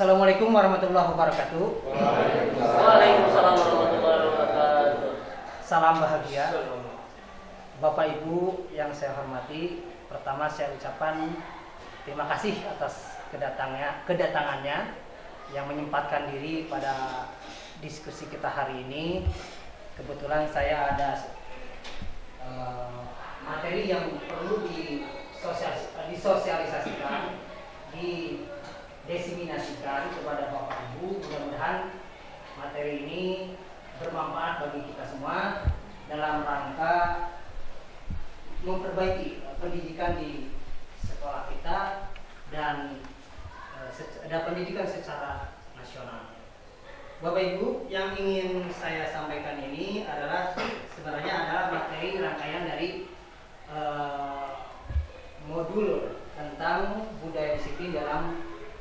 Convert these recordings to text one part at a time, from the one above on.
Assalamualaikum warahmatullahi wabarakatuh. Waalaikumsalam warahmatullahi wabarakatuh. Salam bahagia. Bapak Ibu yang saya hormati, pertama saya ucapkan terima kasih atas kedatangannya yang menyempatkan diri pada diskusi kita hari ini. Kebetulan saya ada materi yang perlu disosialisasikan, didiseminasikan kepada Bapak Ibu. Mudah-mudahan materi ini bermanfaat bagi kita semua dalam rangka memperbaiki pendidikan di sekolah kita dan ada pendidikan secara nasional. Bapak Ibu, yang ingin saya sampaikan ini sebenarnya adalah materi rangkaian dari modul tentang budaya disiplin dalam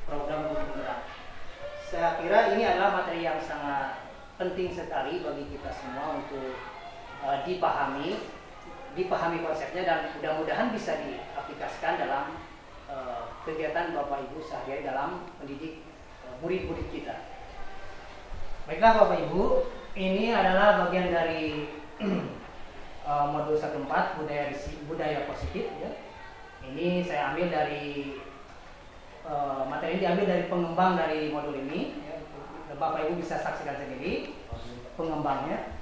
program guru penggerak. Saya kira ini adalah materi yang sangat penting sekali bagi kita semua untuk dipahami konsepnya, dan mudah-mudahan bisa diaplikasikan dalam kegiatan Bapak Ibu sehari-hari dalam mendidik murid-murid kita. Baiklah Bapak Ibu, ini adalah bagian dari modul 1.4 budaya positif ya. Ini saya ambil dari materi ini diambil dari pengembang dari modul ini ya. Bapak Ibu bisa saksikan sendiri pengembangnya.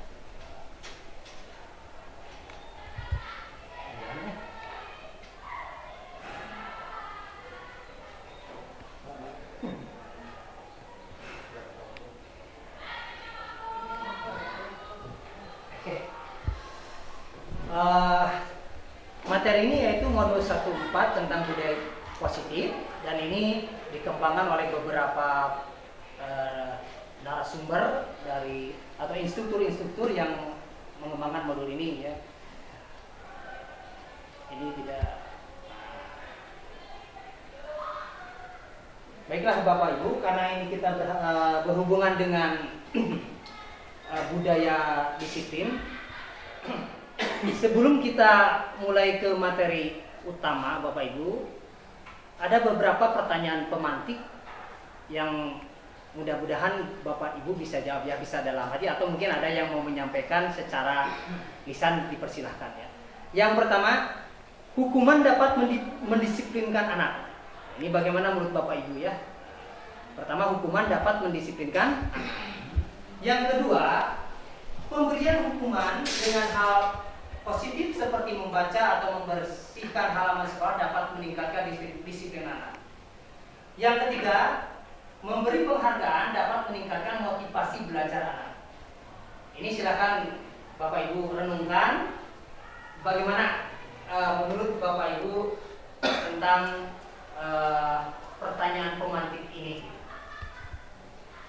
Materi ini yaitu modul 1.4 tentang budaya positif, dan ini dikembangkan oleh beberapa narasumber atau instruktur yang mengembangkan modul ini ya. Ini tidak. Baiklah Bapak Ibu, karena ini kita berhubungan dengan budaya disiplin. Sebelum kita mulai ke materi utama Bapak Ibu, ada beberapa pertanyaan pemantik yang mudah-mudahan Bapak Ibu bisa jawab ya, bisa dalam hati atau mungkin ada yang mau menyampaikan secara lisan, dipersilahkan ya. Yang pertama, hukuman dapat mendisiplinkan anak. Ini bagaimana menurut Bapak Ibu ya? Pertama, hukuman dapat mendisiplinkan anak. Yang kedua, pemberian hukuman dengan hal positif seperti membaca atau membersihkan halaman sekolah dapat meningkatkan disiplin anak. Yang ketiga, memberi penghargaan dapat meningkatkan motivasi belajar anak. Ini silakan Bapak Ibu renungkan bagaimana menurut Bapak Ibu tentang pertanyaan pemantik ini.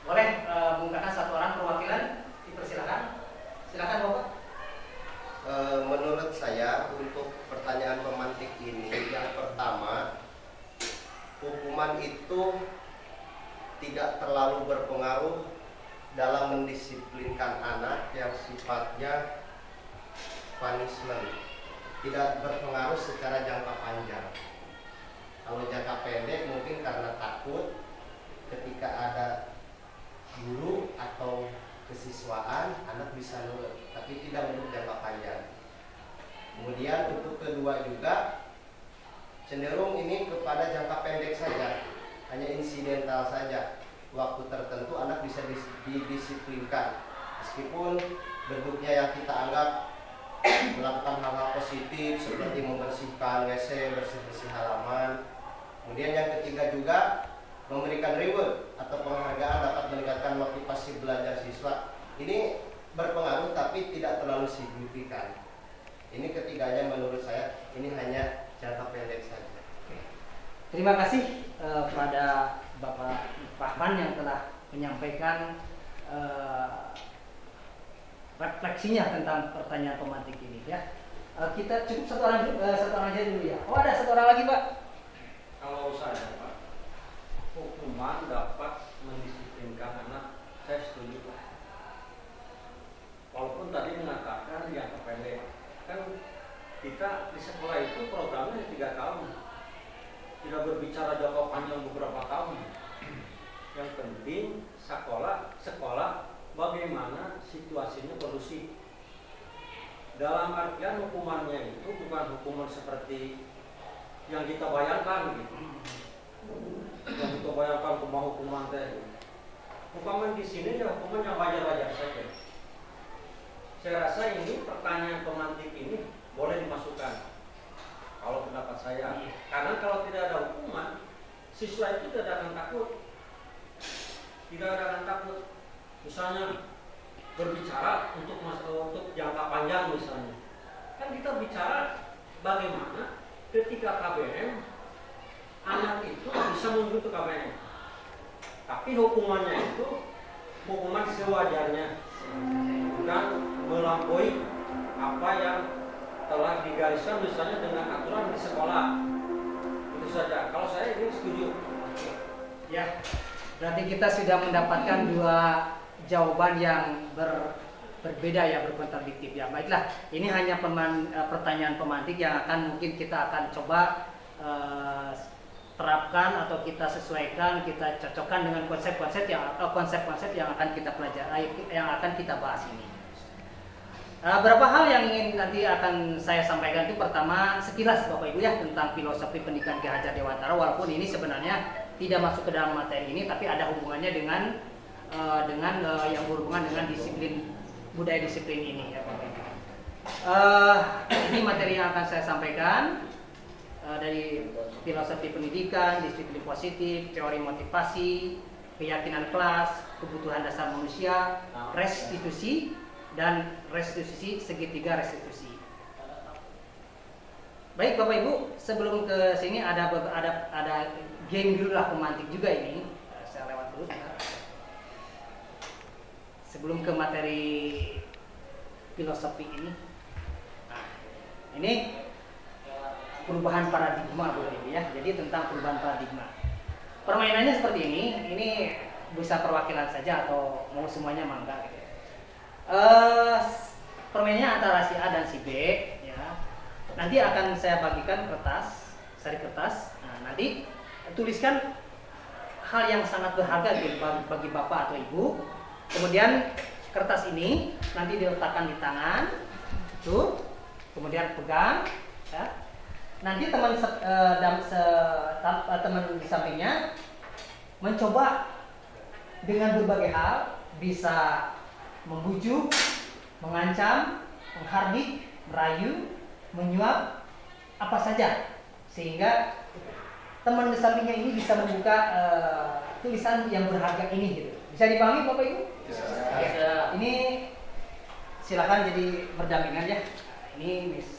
Boleh menggunakan satu orang perwakilan, dipersilakan. Silakan Bapak. Menurut saya untuk pertanyaan pemantik ini, yang pertama, hukuman itu tidak terlalu berpengaruh dalam mendisiplinkan anak yang sifatnya punishment, tidak berpengaruh secara jangka panjang. Kalau jangka pendek mungkin karena takut ketika ada guru atau kesiswaan anak bisa nurut, tapi tidak untuk jangka panjang. Kemudian untuk kedua juga cenderung ini kepada jangka pendek saja, hanya insidental saja. Waktu tertentu anak bisa didisiplinkan, meskipun bentuknya yang kita anggap melakukan hal-hal positif seperti membersihkan WC, bersih-bersih halaman. Kemudian yang ketiga juga memberikan reward atau penghargaan dapat meningkatkan motivasi belajar siswa. Ini berpengaruh tapi tidak terlalu signifikan. Ini ketiganya menurut saya ini hanya jangka pendek saja. Terima kasih pada Bapak Rahman yang telah menyampaikan refleksinya tentang pertanyaan pemantik ini ya. Kita cukup satu orang aja dulu ya. Oh, ada satu orang lagi Pak. Kalau saya Pak, hukuman dapat mendisiplinkan anak, saya setuju Pak. Walaupun tadi mengatakan yang pendek, kan kita di sekolah itu programnya 3 tahun, tidak berbicara jangka panjang beberapa tahun. Yang penting sekolah bagaimana situasinya kondusif. Dalam artian hukumannya itu bukan hukuman seperti yang kita bayangkan gitu. Yang kita bayangkan hukuman teh. Hukuman di sini ya hukuman yang wajar-wajar saja. Saya rasa ini pertanyaan pemantik ini boleh dimasukkan. Kalau pendapat saya, karena kalau tidak ada hukuman, siswa itu tidak akan takut. Tidak akan takut. Misalnya berbicara untuk jangka panjang misalnya, kan kita bicara bagaimana ketika KBM anak itu bisa menuju ke KBM, tapi hukumannya itu hukuman sewajarnya, bukan melampaui apa yang telah digariskan misalnya dengan aturan di sekolah. Itu saja. Kalau saya ini setuju. Ya, berarti kita sudah mendapatkan dua jawaban yang berbeda ya, berkontradiktif ya. Baiklah, ini hanya pertanyaan pemantik yang akan mungkin kita akan coba terapkan atau kita sesuaikan, kita cocokkan dengan konsep-konsep yang akan kita pelajari, yang akan kita bahas ini. Beberapa hal yang ingin nanti akan saya sampaikan itu, pertama sekilas Bapak Ibu ya tentang filosofi pendidikan Ki Hajar Dewantara, walaupun ini sebenarnya tidak masuk ke dalam materi ini, tapi ada hubungannya dengan yang berhubungan dengan disiplin budaya disiplin ini ya Bapak Ibu. Ini materi yang akan saya sampaikan dari filosofi pendidikan, disiplin positif, teori motivasi, keyakinan kelas, kebutuhan dasar manusia, restitusi, dan restitusi segitiga restitusi. Baik Bapak Ibu, sebelum ke sini ada game dulu lah pemantik juga ini. Saya lewat dulu. Sebelum ke materi filosofi ini. Nah, ini perubahan paradigma Bapak Ibu ya. Jadi tentang perubahan paradigma. Permainannya seperti ini. Ini bisa perwakilan saja atau mau semuanya mangga gitu. Permainannya antara si A dan si B ya. Nanti akan saya bagikan kertas, sari kertas. Nah, nanti tuliskan hal yang sangat berharga bagi Bapak atau Ibu. Kemudian kertas ini nanti diletakkan di tangan, tuh. Kemudian pegang ya. Nanti teman di sampingnya mencoba dengan berbagai hal, bisa membujuk, mengancam, menghardik, merayu, menyuap, apa saja, sehingga teman di sampingnya ini bisa membuka tulisan yang berharga ini gitu. Bisa dipahami Bapak Ibu? Ya. Ini silakan jadi berdampingan ya. Ini bisa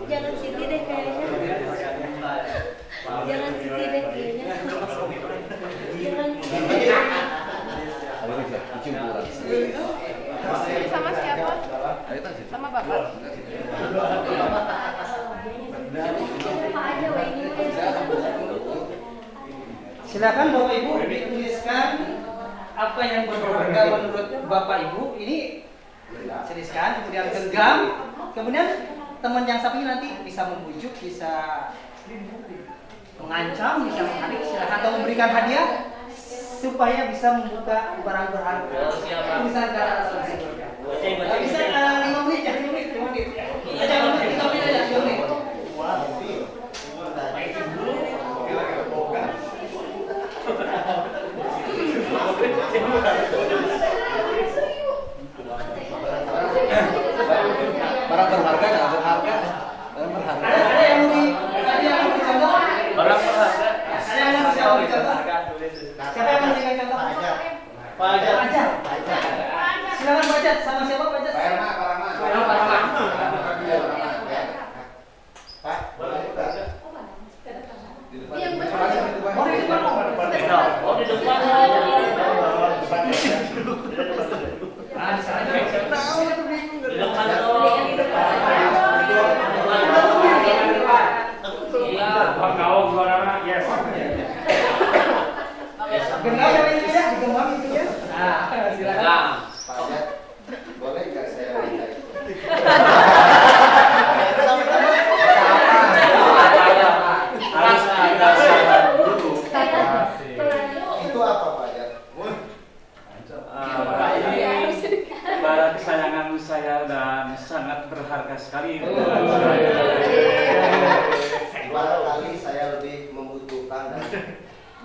Jangan Siti deh kayaknya. Jangan Siti deh kayaknya. Sama siapa? Sama Bapak. Silakan Bapak Ibu dituliskan apa yang berharga menurut Bapak Ibu. Ini tuliskan, kemudian genggam, kemudian teman yang sampingnya nanti bisa membujuk, bisa mengancam, bisa menghadik, silakan, atau memberikan hadiah supaya bisa membuka barang berharga. Bisa bisa 5 menit ya, 5 menit aja, 5 menit aja, 5 menit. Barang berharga nggak berharga? Barang berharga. Ada yang mau dicontoh? Barang berharga. Ada yang mau dicontoh? Siapa yang mau memberikan contoh? Pak Ajat. Silakan Pak Ajat. Sama siapa Pak Ajat? Pak Rama. Oh di depan. Ah, di sana juga. Di depan dong. Iya.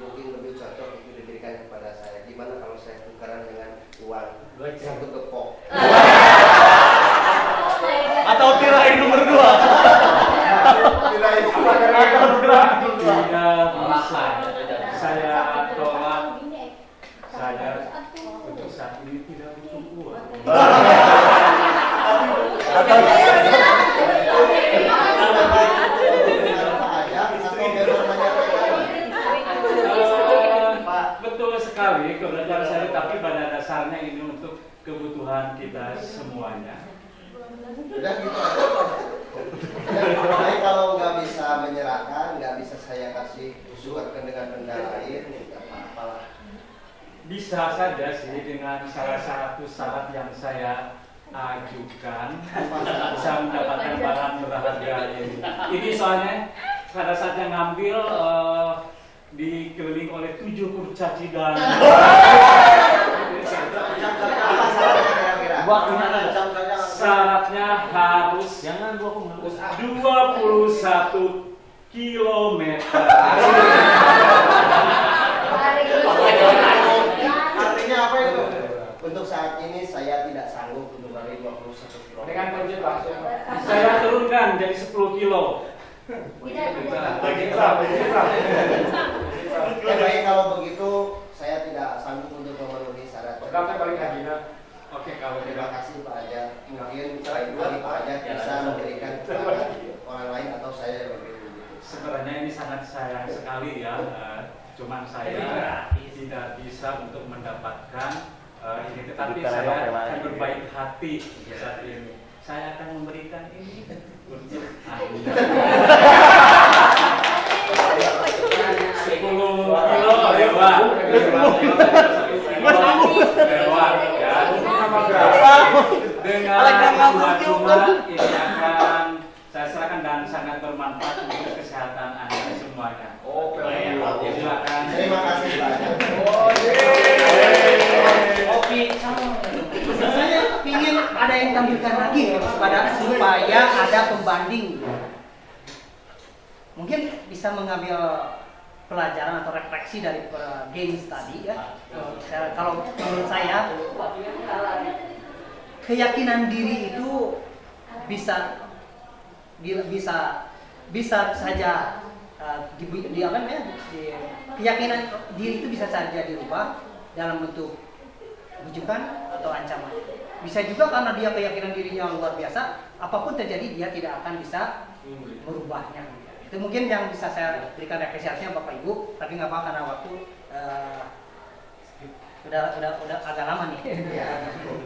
mungkin lebih cocok itu diberikan kepada saya. Gimana kalau saya tukaran dengan uang 1 kepok? Atau kirain nomor 2. Kirain Tidak bisa. Saya tolak. Saya untuk saat ini tidak butuh uang. Betul sekali kebenaran saya, tapi pada dasarnya ini untuk kebutuhan kita semuanya. Udah gitu aja. Tapi kalau nggak bisa menyerahkan, nggak bisa saya kasih usulkan dengan benda lain, nggak apa-apa lah. Bisa saja sih dengan salah satu syarat yang saya ajukan bisa mendapatkan barang berharga ini. Ini soalnya pada saat yang ngambil dikelilingi oleh 7 kurcaci dan syaratnya harus 21 kilometer. Artinya apa itu? Untuk saat ini saya tidak sanggup untuk lari 21 km. Dengan budget langsung saya turunkan jadi 10 kilo. Ya baik, kalau begitu saya tidak sanggup untuk memenuhi syarat. Oke, kalau Terima kasih Pak Ajat. Mungkin lain kali Pak Ajat bisa memberikan kepada orang lain atau saya yang begitu. sebenarnya ini sangat sayang sekali ya, cuman saya tidak bisa untuk mendapatkan ini, tetapi saya akan berbaik hati saat ini. Saya akan memberikan ini untuk Anda. 10 kilo lewat. Lewat ya. Dengan cuma-cuma ini akan saya serahkan dan sangat bermanfaat untuk kesehatan Anda semuanya. Silakan. Terima kasih Pak Ajat. Kopi saya ingin ada yang tampilkan lagi supaya ada pembanding. Mungkin bisa mengambil pelajaran atau refleksi dari games tadi ya. Kalau menurut saya keyakinan diri itu bisa saja keyakinan diri itu bisa saja dirubah dalam bentuk bujukan atau ancaman. Bisa juga karena dia keyakinan dirinya luar biasa, apapun terjadi dia tidak akan bisa merubahnya. Itu mungkin yang bisa saya berikan apresiasinya Bapak Ibu, tapi nggak apa karena waktu udah agak lama nih.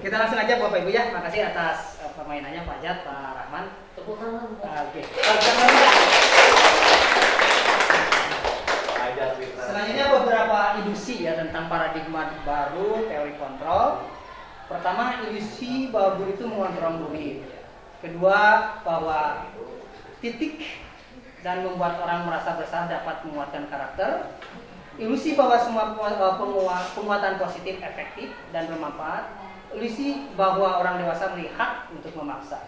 Kita langsung aja Bapak Ibu ya. Makasih atas permainannya Pak Ajat, Pak Rahman. Tepuk tangan. Oke. Selanjutnya beberapa ilusi ya tentang paradigma baru teori kontrol. Pertama, ilusi bahwa guru itu mengontrol murid. Kedua, bahwa titik dan membuat orang merasa besar dapat menguatkan karakter. Ilusi bahwa semua penguatan positif efektif dan bermanfaat. Ilusi bahwa orang dewasa melihat untuk memaksa.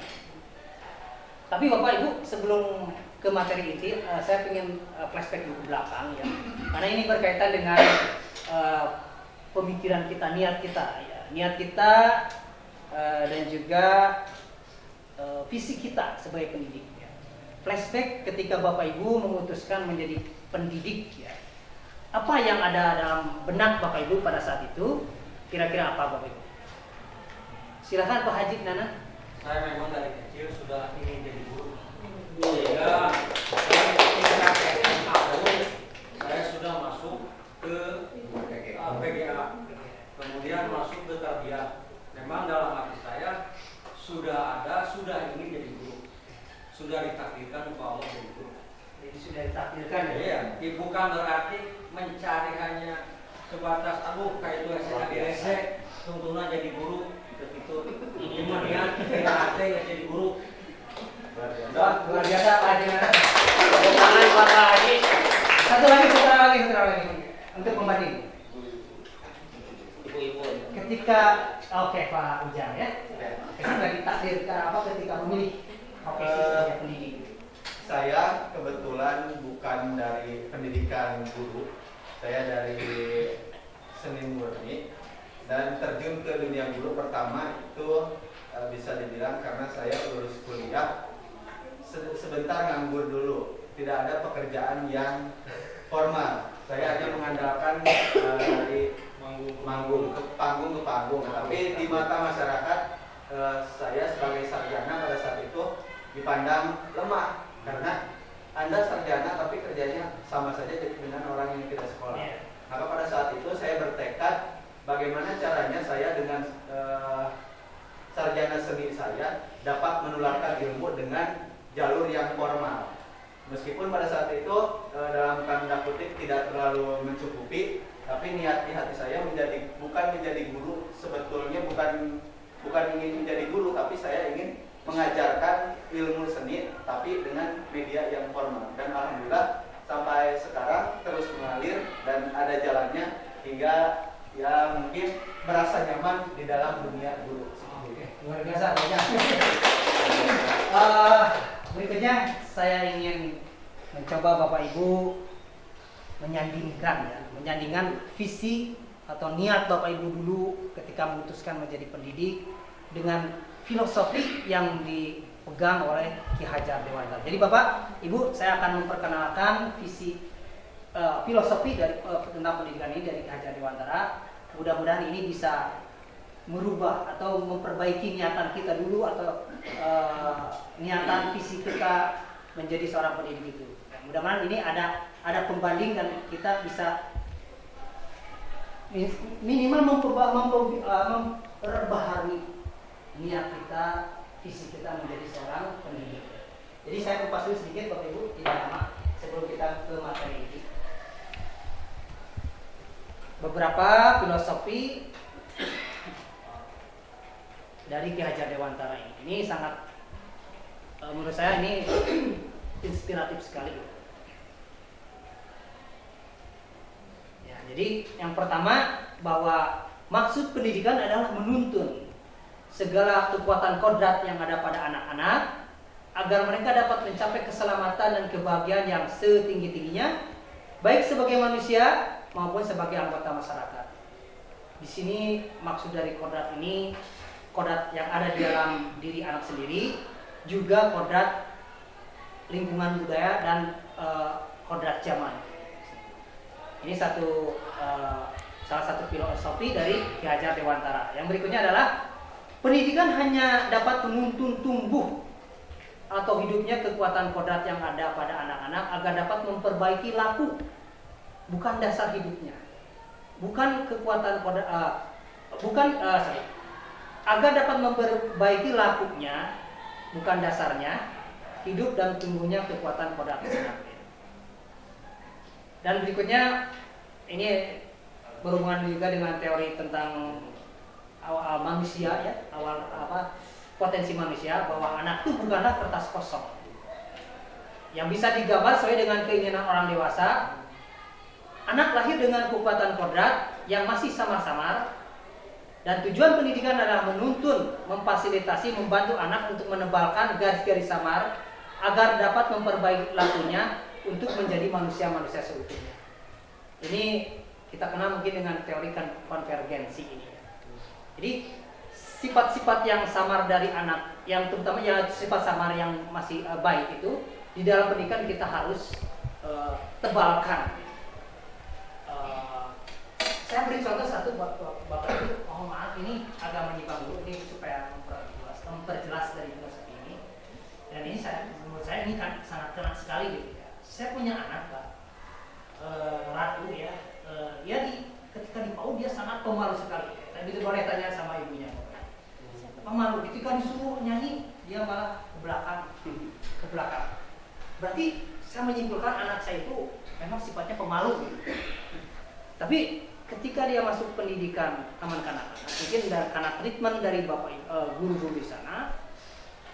Tapi Bapak Ibu, sebelum ke materi inti, saya ingin flashback dulu ke belakang ya. Karena ini berkaitan dengan pemikiran kita, niat kita ya. Niat kita dan juga visi kita sebagai pendidik ya. Flashback ketika Bapak Ibu memutuskan menjadi pendidik ya. Apa yang ada dalam benak Bapak Ibu pada saat itu? Kira-kira apa Bapak Ibu? Silakan Pak Haji Nana. Saya memang dari kecil sudah ingin jadi guru. Sehingga ketika SMA saya sudah masuk ke PGA, kemudian masuk ke tarbiyah. Memang dalam hati saya sudah ingin jadi guru, sudah ditakdirkan untuk Allah jadi guru. Jadi sudah ditakdirkan ya. Iya, bukan berarti mencari hanya sebatas kayak itu SMA di rese, tuntunan jadi guru gitu. Kemudian kita ada yang jadi guru. Luar biasa Pak Haji Nana. Tangan Pak Haji. Satu lagi untuk pembanding. Ketika Pak Ujang ya. Ketika ditakdirkan ketika memilih profesi sebagai pendidik. saya kebetulan bukan dari pendidikan guru, saya dari seni murni, dan terjun ke dunia guru pertama itu bisa dibilang karena saya lulus kuliah sebentar nganggur dulu, tidak ada pekerjaan yang formal. Saya hanya mengandalkan dari panggung ke panggung, tapi di mata masyarakat saya sebagai sarjana pada saat itu dipandang lemah karena Anda sarjana tapi kerjanya sama saja dengan orang yang tidak sekolah. Maka pada saat itu saya bertekad bagaimana caranya saya dengan sarjana seni saya dapat menularkan ilmu dengan jalur yang formal. Meskipun pada saat itu dalam tanda kutip tidak terlalu mencukupi, tapi niat di hati saya bukan menjadi guru, sebetulnya bukan ingin menjadi guru, tapi saya ingin mengajarkan ilmu seni tapi dengan media yang formal. Dan alhamdulillah sampai sekarang terus mengalir dan ada jalannya hingga ya mungkin merasa nyaman di dalam dunia guru. Luar biasa banyak. Berikutnya saya ingin mencoba Bapak Ibu menyandingkan visi atau niat Bapak Ibu dulu ketika memutuskan menjadi pendidik dengan filosofi yang dipegang oleh Ki Hajar Dewantara. Jadi Bapak Ibu, saya akan memperkenalkan filosofi dari tentang pendidikan ini dari Ki Hajar Dewantara. Mudah-mudahan ini bisa merubah atau memperbaiki niatan kita dulu atau niatan visi kita menjadi seorang pendidik itu. Mudah-mudahan ini ada pembanding dan kita bisa minimal memperbaharui niat kita, visi kita menjadi seorang pendidik. Jadi saya kupas dulu sedikit Bapak Ibu, tidak lama sebelum kita ke materi ini. Beberapa filosofi dari Ki Hajar Dewantara ini sangat menurut saya ini inspiratif sekali. Ya, jadi yang pertama bahwa maksud pendidikan adalah menuntun segala kekuatan kodrat yang ada pada anak-anak agar mereka dapat mencapai keselamatan dan kebahagiaan yang setinggi-tingginya baik sebagai manusia maupun sebagai anggota masyarakat. Di sini maksud dari kodrat ini kodrat yang ada di dalam diri anak sendiri, juga kodrat lingkungan budaya dan kodrat zaman. Ini salah satu filosofi dari Ki Hajar Dewantara. Yang berikutnya adalah pendidikan hanya dapat menuntun tumbuh atau hidupnya kekuatan kodrat yang ada pada anak-anak agar dapat memperbaiki laku, bukan dasar hidupnya. Bukan kekuatan kodrat, agar dapat memperbaiki lakunya, bukan dasarnya, hidup dan tumbuhnya kekuatan kodrat sebenarnya. Dan berikutnya ini berhubungan juga dengan teori tentang awal manusia ya, potensi manusia, bahwa anak itu bukanlah kertas kosong yang bisa digambar sesuai dengan keinginan orang dewasa. Anak lahir dengan kekuatan kodrat yang masih samar-samar. Dan tujuan pendidikan adalah menuntun, memfasilitasi, membantu anak untuk menebalkan garis-garis samar agar dapat memperbaiki lakunya untuk menjadi manusia-manusia seutuhnya. Ini kita kenal mungkin dengan teori konvergensi ini. Jadi sifat-sifat yang samar dari anak, yang terutama ya sifat samar yang masih baik itu di dalam pendidikan kita harus tebalkan. Saya beri contoh satu buat Bapak Ibu. Mohon maaf ini agak menyimpang dulu ini supaya memperjelas dari filosofi ini. Dan ini menurut saya ini kan sangat kena sekali gitu ya. Saya punya anak Pak, Ratu ya. Dia ketika di PAUD dia sangat pemalu sekali. Tadi itu boleh tanya sama ibunya. Pemalu. Ketika disuruh nyanyi dia malah ke belakang. Berarti saya menyimpulkan anak saya itu memang sifatnya pemalu gitu. Tapi ketika dia masuk pendidikan taman kanak-kanak, mungkin karena treatment dari Bapak guru-guru di sana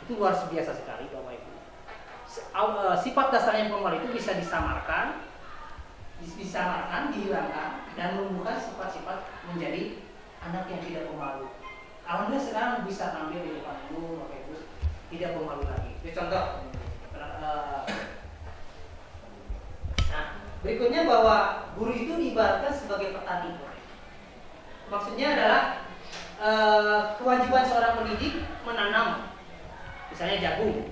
itu luar biasa sekali Bapak Ibu. Sifat dasarnya pemalu itu bisa disamarkan, dihilangkan dan menumbuhkan sifat-sifat menjadi anak yang tidak pemalu. Alhamdulillah sekarang bisa tampil di depan ibu, Bapak Ibu, tidak pemalu lagi. Ini contoh Berikutnya bahwa guru itu diibaratkan sebagai petani. Maksudnya adalah kewajiban seorang pendidik menanam, misalnya jagung.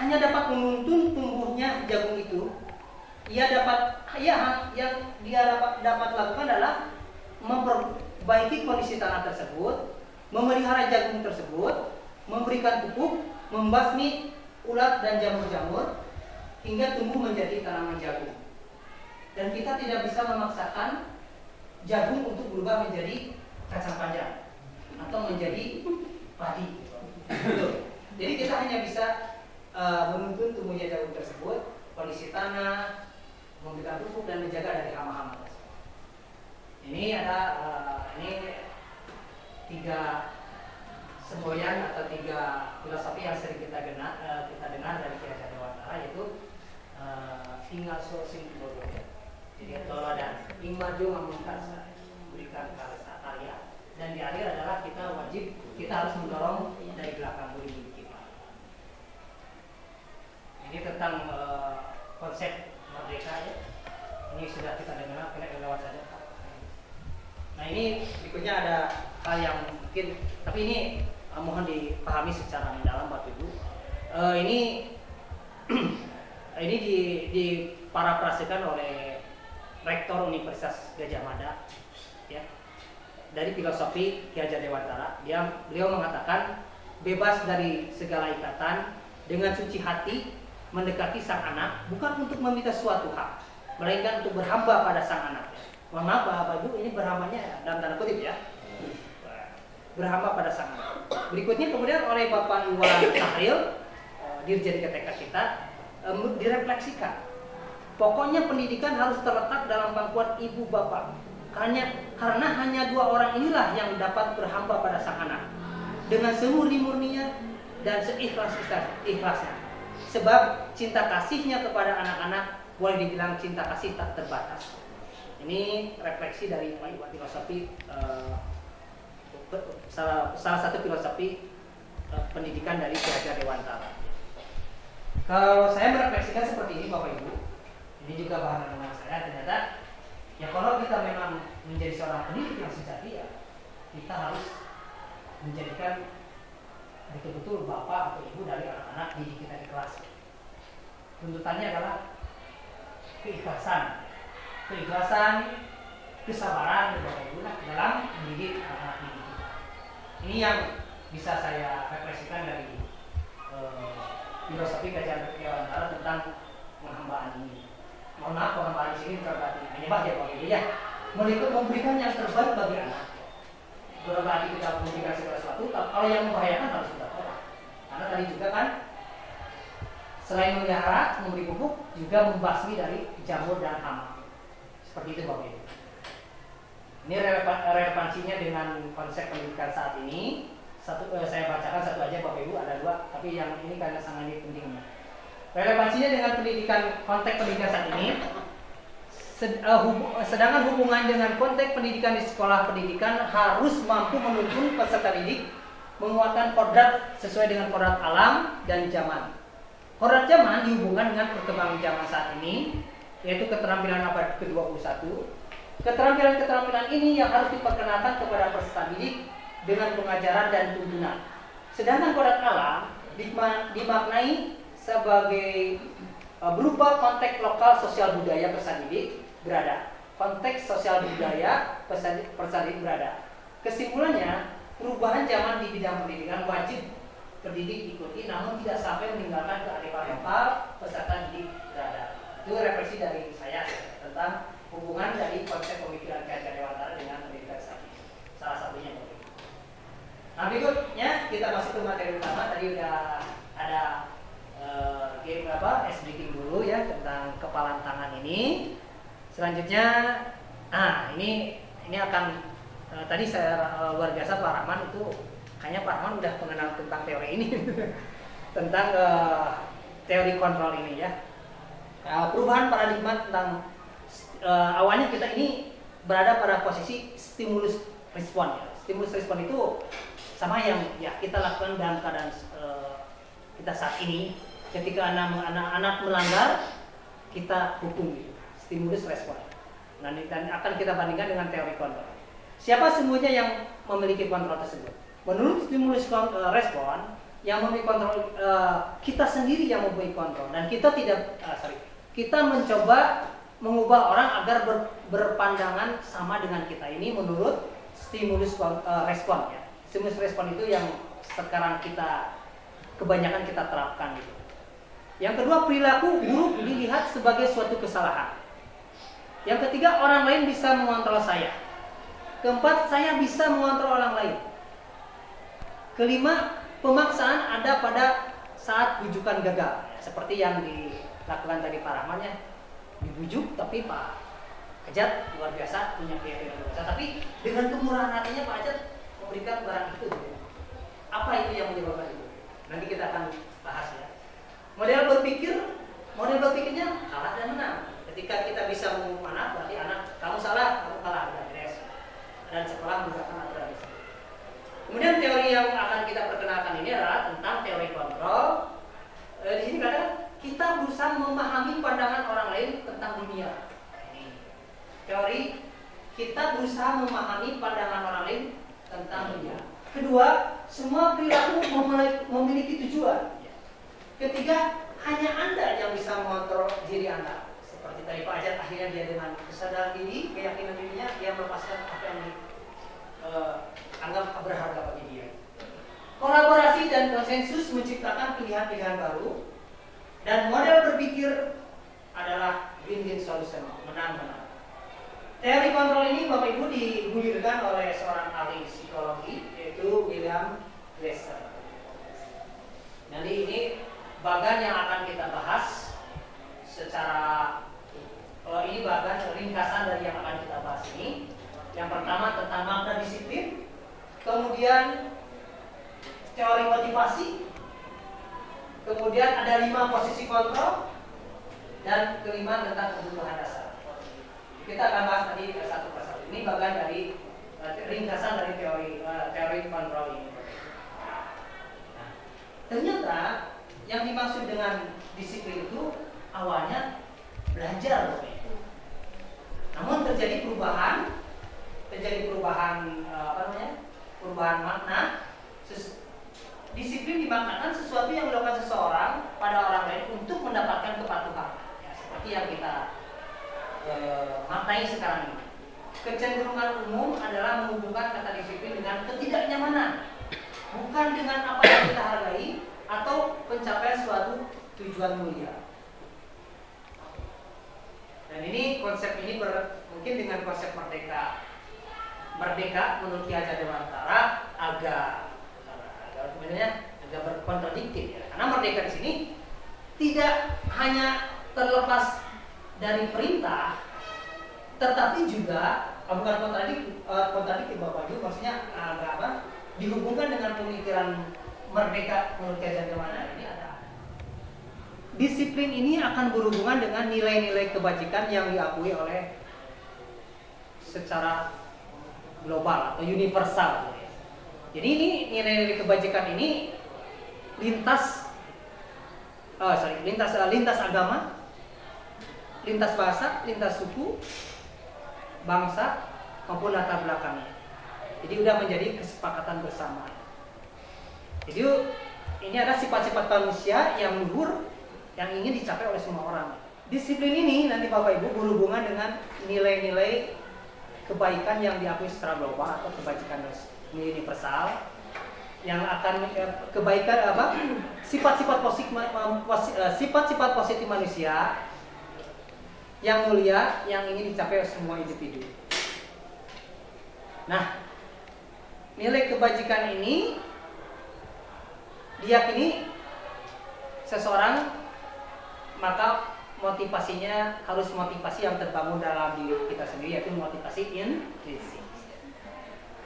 Hanya dapat menuntun tumbuhnya jagung itu. Yang dia dapat lakukan adalah memperbaiki kondisi tanah tersebut, memelihara jagung tersebut, memberikan pupuk, membasmi ulat dan jamur-jamur hingga tumbuh menjadi tanaman jagung. Dan kita tidak bisa memaksakan jagung untuk berubah menjadi kacang panjang atau menjadi padi. Jadi kita hanya bisa menuntun tumbuhnya jagung tersebut, kondisi tanah, memberikan pupuk dan menjaga dari hama-hama tersebut. Ini ada ini 3 semboyan atau 3 filosofi yang sering kita dengar dari Ki Hajar Dewantara, yaitu tinggal sourcing bodoh. Jadi teladan imajo mamungkasa, berikan karya. Dan di akhir adalah kita harus mendorong dari belakang budi kita. Ini tentang konsep merdeka ya. Ini sudah kita dengar, lewat saja. Nah ini berikutnya ada hal yang mungkin, tapi ini mohon dipahami secara mendalam Bapak Ibu. Ini diparafrasekan oleh Rektor Universitas Gadjah Mada, ya, dari filosofi Ki Hajar Dewantara. Beliau mengatakan bebas dari segala ikatan, dengan suci hati mendekati sang anak, bukan untuk meminta suatu hak, melainkan untuk berhamba pada sang anak. Mohon maaf Bapak Ibu, ini berhambanya dalam tanda kutip ya, berhamba pada sang anak. Berikutnya kemudian oleh Bapak Iwan Tahril, Dirjen KTK kita, direfleksikan. Pokoknya pendidikan harus terletak dalam pangkuan ibu bapak. Karena hanya 2 orang inilah yang dapat berhamba pada sang anak dengan semurni-murninya dan seikhlas-ikhlasnya. Sebab cinta kasihnya kepada anak-anak boleh dibilang cinta kasih tak terbatas. Ini refleksi dari filosofi salah satu filosofi pendidikan dari Ki Hajar Dewantara. Kalau saya merefleksikan seperti ini Bapak Ibu, ini juga bahan renungan saya, ternyata ya kalau kita memang menjadi seorang pendidik yang sejati, ya kita harus menjadikan betul-betul bapak atau ibu dari anak-anak didik kita di kelas. Tuntutannya adalah keikhlasan, kesabaran Bapak Ibu dalam mendidik anak-anak didik kita. Ini yang bisa saya refleksikan dari filosofi Ki Hajar Dewantara tentang penghambaan ini. Mohon maaf, penghambaan di sini bukan berarti menyembah ya Bapak Ibu ya. Memberikan yang terbaik bagi anak. Bukan berarti kita memberikan segala sesuatu, kalau yang membahayakan harus kita tolak. Karena tadi juga kan selain memelihara, memberi pupuk, juga membasmi dari jamur dan hama. Seperti itu Bapak Ibu. Ini relevansinya dengan konsep pendidikan saat ini. Saya bacakan satu aja Bapak Ibu, ada 2, tapi yang ini karena sangat pentingnya. Relevansinya dengan konteks pendidikan saat ini, sedangkan hubungan dengan konteks pendidikan di sekolah pendidikan harus mampu menuntun peserta didik menguatkan kodrat sesuai dengan kodrat alam dan zaman. Kodrat zaman dihubungkan dengan perkembangan zaman saat ini, yaitu keterampilan abad ke-21. Keterampilan ini yang harus diperkenalkan kepada peserta didik dengan pengajaran dan tuntunan. Sedangkan kodrat alam dimaknai sebagai berupa konteks lokal sosial budaya peserta didik berada. Konteks sosial budaya peserta didik berada. Kesimpulannya, perubahan zaman di bidang pendidikan wajib pendidik ikuti, namun tidak sampai meninggalkan kearifan lokal peserta didik berada. Itu refleksi dari saya tentang hubungan dari konsep pemikiran Ki Hajar Dewantara dengan pendidikan saat ini. Salah satunya. Nah berikutnya kita masuk ke materi utama. Tadi udah ada game SBK dulu ya tentang kepalan tangan ini. Selanjutnya, ini akan tadi saya luar biasa Pak Rahman itu kayaknya Pak Rahman udah mengenal tentang teori ini tentang teori kontrol ini ya. Perubahan paradigma tentang awalnya kita ini berada pada posisi stimulus respon ya. Stimulus respon itu sama yang ya kita lakukan dalam keadaan kita saat ini. Ketika anak melanggar, kita hukum gitu, stimulus respon. Nah, dan akan kita bandingkan dengan teori kontrol. Siapa semuanya yang memiliki kontrol tersebut? Menurut stimulus respon, yang memiliki kontrol kita sendiri yang memiliki kontrol, dan kita kita mencoba mengubah orang agar berpandangan sama dengan kita ini menurut stimulus respon ya. Stimulus respon itu yang sekarang kebanyakan kita terapkan gitu. Yang kedua, perilaku buruk dilihat sebagai suatu kesalahan. Yang ketiga, orang lain bisa mengontrol saya. Keempat, saya bisa mengontrol orang lain. Kelima, pemaksaan ada pada saat bujukan gagal, seperti yang dilakukan tadi Pak Rahman ya, dibujuk tapi Pak Ajat luar biasa, punya keyakinan luar biasa, tapi dengan kemurahan hatinya Pak Ajat memberikan barang itu. Apa itu yang menyebabkan itu? Nanti kita akan bahas ya. Model berpikirnya kalah dan menang. Ketika kita bisa menghukum anak, berarti anak kamu salah, kamu kalah, dan beres. Dan sekolah menggunakan aturan itu. Kemudian teori yang akan kita perkenalkan ini adalah tentang teori kontrol. Di sini kadang kita berusaha memahami pandangan orang lain tentang dunia. Ini teori kita berusaha memahami pandangan orang lain tentang dunia. Kedua, semua perilaku memiliki tujuan. Ketiga, hanya Anda yang bisa mengontrol diri Anda. Seperti tadi Pak Ajat, akhirnya dia dengan kesadaran diri, keyakinan dirinya, dia melepaskan apa yang dianggap berharga bagi dia. Kolaborasi dan konsensus menciptakan pilihan-pilihan baru, dan model berpikir adalah win-win solution, menang-menang. Teori kontrol ini Bapak Ibu digulirkan oleh seorang ahli psikologi, yaitu William Glasser. Jadi ini bagan yang akan kita bahas secara ini bagan ringkasan dari yang akan kita bahas ini. Yang pertama tentang makna disiplin, kemudian teori motivasi, kemudian ada 5 posisi kontrol, dan kelima tentang kebutuhan dasar. Kita akan bahas tadi satu persatu. Ini bagian dari ringkasan dari teori kontrol ini. Nah, ternyata yang dimaksud dengan disiplin itu awalnya belajar, namun terjadi perubahan perubahan makna. Disiplin dimaknakan sesuatu yang dilakukan seseorang pada orang lain untuk mendapatkan kepatuhan, ya, seperti yang kita maknai sekarang ini. Kecenderungan umum adalah menghubungkan kata disiplin dengan ketidaknyamanan, bukan dengan apa yang kita hargai atau pencapaian suatu tujuan mulia. Dan ini konsep ini mungkin dengan konsep merdeka menurut Ki Hajar Dewantara agak berkontradiktif ya. Karena merdeka di sini tidak hanya terlepas dari perintah, tetapi juga bukan kontradiktif Bapak Ibu, maksudnya dihubungkan dengan pemikiran merdeka menurut Ki Hajar Dewantara ini ada. Disiplin ini akan berhubungan dengan nilai-nilai kebajikan yang diakui oleh secara global atau universal. Jadi ini nilai-nilai kebajikan ini lintas agama, lintas bahasa, lintas suku, bangsa maupun latar belakangnya. Jadi sudah menjadi kesepakatan bersama. Jadi ini ada sifat-sifat manusia yang luhur yang ingin dicapai oleh semua orang. Disiplin ini nanti Bapak Ibu berhubungan dengan nilai-nilai kebaikan yang diakui secara global atau kebajikan universal yang akan kebaikan sifat-sifat positif manusia yang mulia yang ingin dicapai oleh semua individu. Nah, nilai kebajikan ini diyakini seseorang, maka motivasinya harus motivasi yang terbangun dalam diri kita sendiri, yaitu motivasi intrinsik.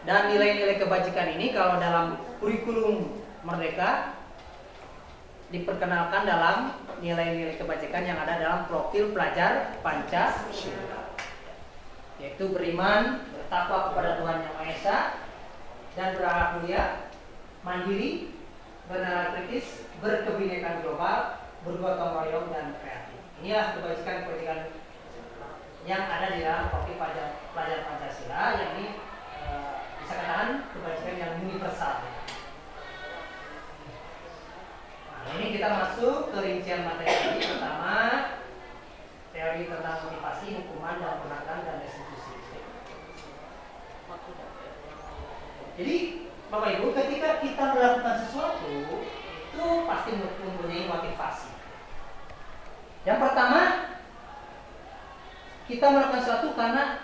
Dan nilai-nilai kebajikan ini kalau dalam kurikulum Merdeka diperkenalkan dalam nilai-nilai kebajikan yang ada dalam profil pelajar Pancasila, yaitu beriman, bertakwa kepada Tuhan Yang Maha Esa, dan berakhlak mulia, mandiri, bernalar kritis, berkebinekaan global, bergotong royong, dan kreatif. Inilah kebajikan yang ada di dalam topik pelajaran Pancasila, yang ini bisa katakan kebajikan yang universal. Nah, ini kita masuk ke rincian materi. Pertama, teori tentang motivasi, hukuman, dan penghargaan dan restitusi. Jadi, Bapak Ibu, ketika kita melakukan sesuatu, itu pasti mempunyai motivasi. Yang pertama, kita melakukan sesuatu karena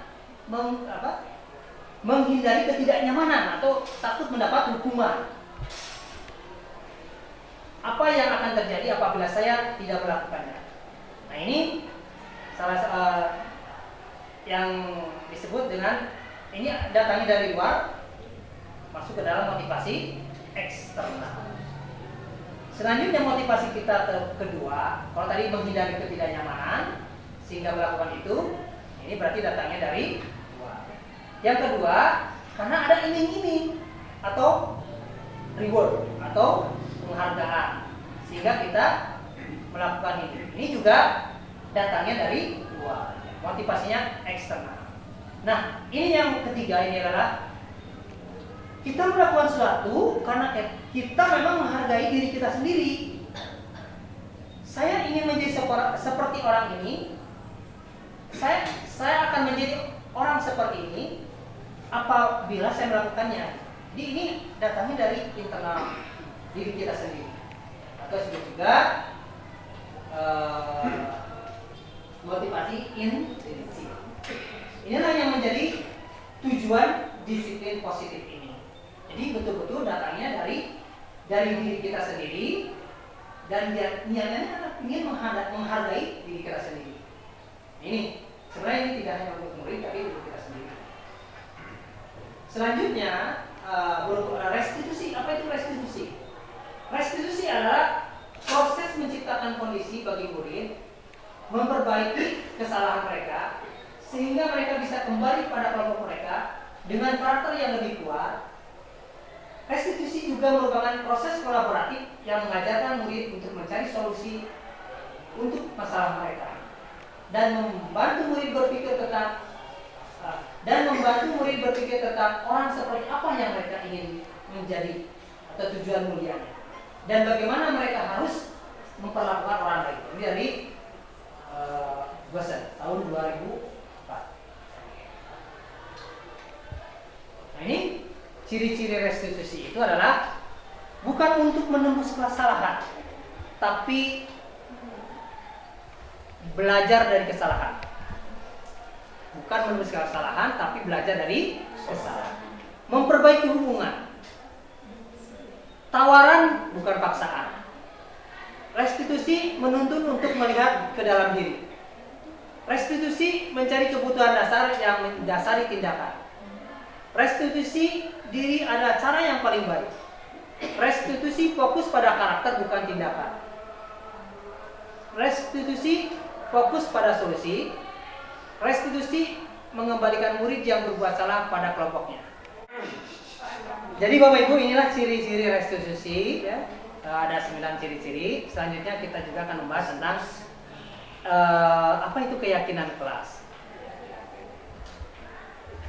menghindari ketidaknyamanan atau takut mendapat hukuman. Apa yang akan terjadi apabila saya tidak melakukannya? Nah, ini salah yang disebut dengan ini datangnya dari luar, masuk ke dalam motivasi eksternal. Selanjutnya motivasi kita kedua, kalau tadi menghindari ketidaknyamanan sehingga melakukan itu, ini berarti datangnya dari luar. Yang kedua, karena ada iming-iming atau reward atau penghargaan sehingga kita melakukan ini. Ini juga datangnya dari luar. Motivasinya eksternal. Nah, ini yang ketiga, ini adalah kita melakukan sesuatu karena kita memang menghargai diri kita sendiri. Saya ingin menjadi seperti orang ini. Saya akan menjadi orang seperti ini apabila saya melakukannya. Jadi ini datangnya dari internal diri kita sendiri. Atau disebut juga motivasi intrinsik. Inilah yang menjadi tujuan disiplin positif ini. Jadi betul-betul datangnya dari diri kita sendiri, dan niatnya ingin menghargai diri kita sendiri. Ini sebenarnya ini tidak hanya untuk murid, tapi untuk kita sendiri. Selanjutnya restitusi. Apa itu restitusi? Restitusi adalah proses menciptakan kondisi bagi murid memperbaiki kesalahan mereka sehingga mereka bisa kembali pada kelompok mereka dengan karakter yang lebih kuat. Restitusi juga merupakan proses kolaboratif yang mengajarkan murid untuk mencari solusi untuk masalah mereka dan membantu murid berpikir tentang orang seperti apa yang mereka ingin menjadi atau tujuan mulianya dan bagaimana mereka harus memperlakukan orang lain. Ini dari Gosen tahun 2004. Nah, ini ciri-ciri restitusi itu adalah bukan untuk menembus kesalahan, tapi belajar dari kesalahan. Bukan menembus kesalahan, tapi belajar dari kesalahan. Memperbaiki hubungan. Tawaran bukan paksaan. Restitusi menuntun untuk melihat ke dalam diri. Restitusi mencari kebutuhan dasar yang mendasari tindakan. Restitusi diri adalah cara yang paling baik. Restitusi fokus pada karakter bukan tindakan. Restitusi fokus pada solusi. Restitusi mengembalikan murid yang berbuat salah pada kelompoknya. Jadi Bapak Ibu, inilah ciri-ciri restitusi ya. Ada 9 ciri-ciri. Selanjutnya kita juga akan membahas tentang apa itu keyakinan kelas.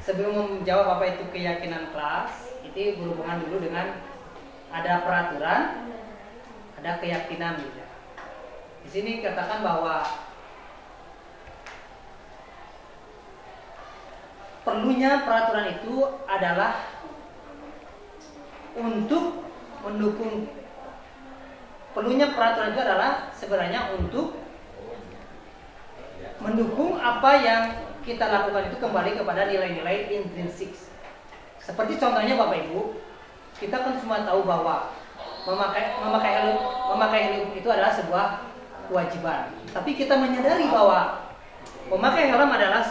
Sebelum menjawab apa itu keyakinan kelas, itu berhubungan dulu dengan ada peraturan, ada keyakinan gitu. Di sini katakan bahwa perlunya peraturan itu adalah untuk mendukung. Perlunya peraturan itu adalah sebenarnya untuk mendukung apa yang kita lakukan itu kembali kepada nilai-nilai intrinsik. Seperti contohnya Bapak Ibu, kita kan semua tahu bahwa memakai helm itu adalah sebuah kewajiban. Tapi kita menyadari bahwa memakai helm adalah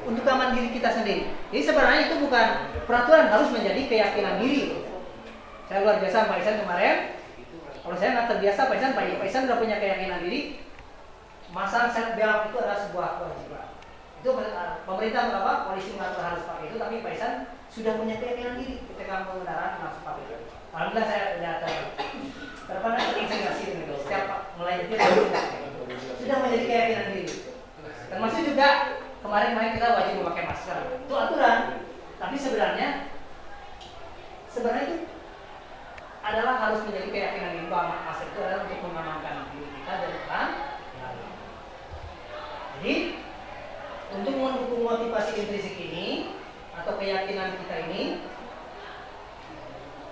untuk keamanan diri kita sendiri. Jadi sebenarnya itu bukan peraturan, harus menjadi keyakinan diri. Saya luar biasa Pak Isan kemarin. Kalau saya nggak terbiasa, Pak Isan udah punya keyakinan diri. Masang seatbelt itu adalah sebuah kewajiban. Itu pemerintah polisi mengatur harus pakai itu, tapi Pak Isan sudah punya keyakinan diri ketika pengendaraan langsung pakai itu. Alhamdulillah saya sudah terpandang sering kasih gitu. Setiap mulai nyetir sudah menjadi keyakinan diri. Termasuk juga kemarin kita wajib memakai masker. Itu aturan. Tapi sebenarnya itu adalah harus menjadi keyakinan diri bahwa masker itu adalah untuk mengamankan diri kita dari orang lain. Jadi untuk mendukung motivasi intrinsik ini atau keyakinan kita ini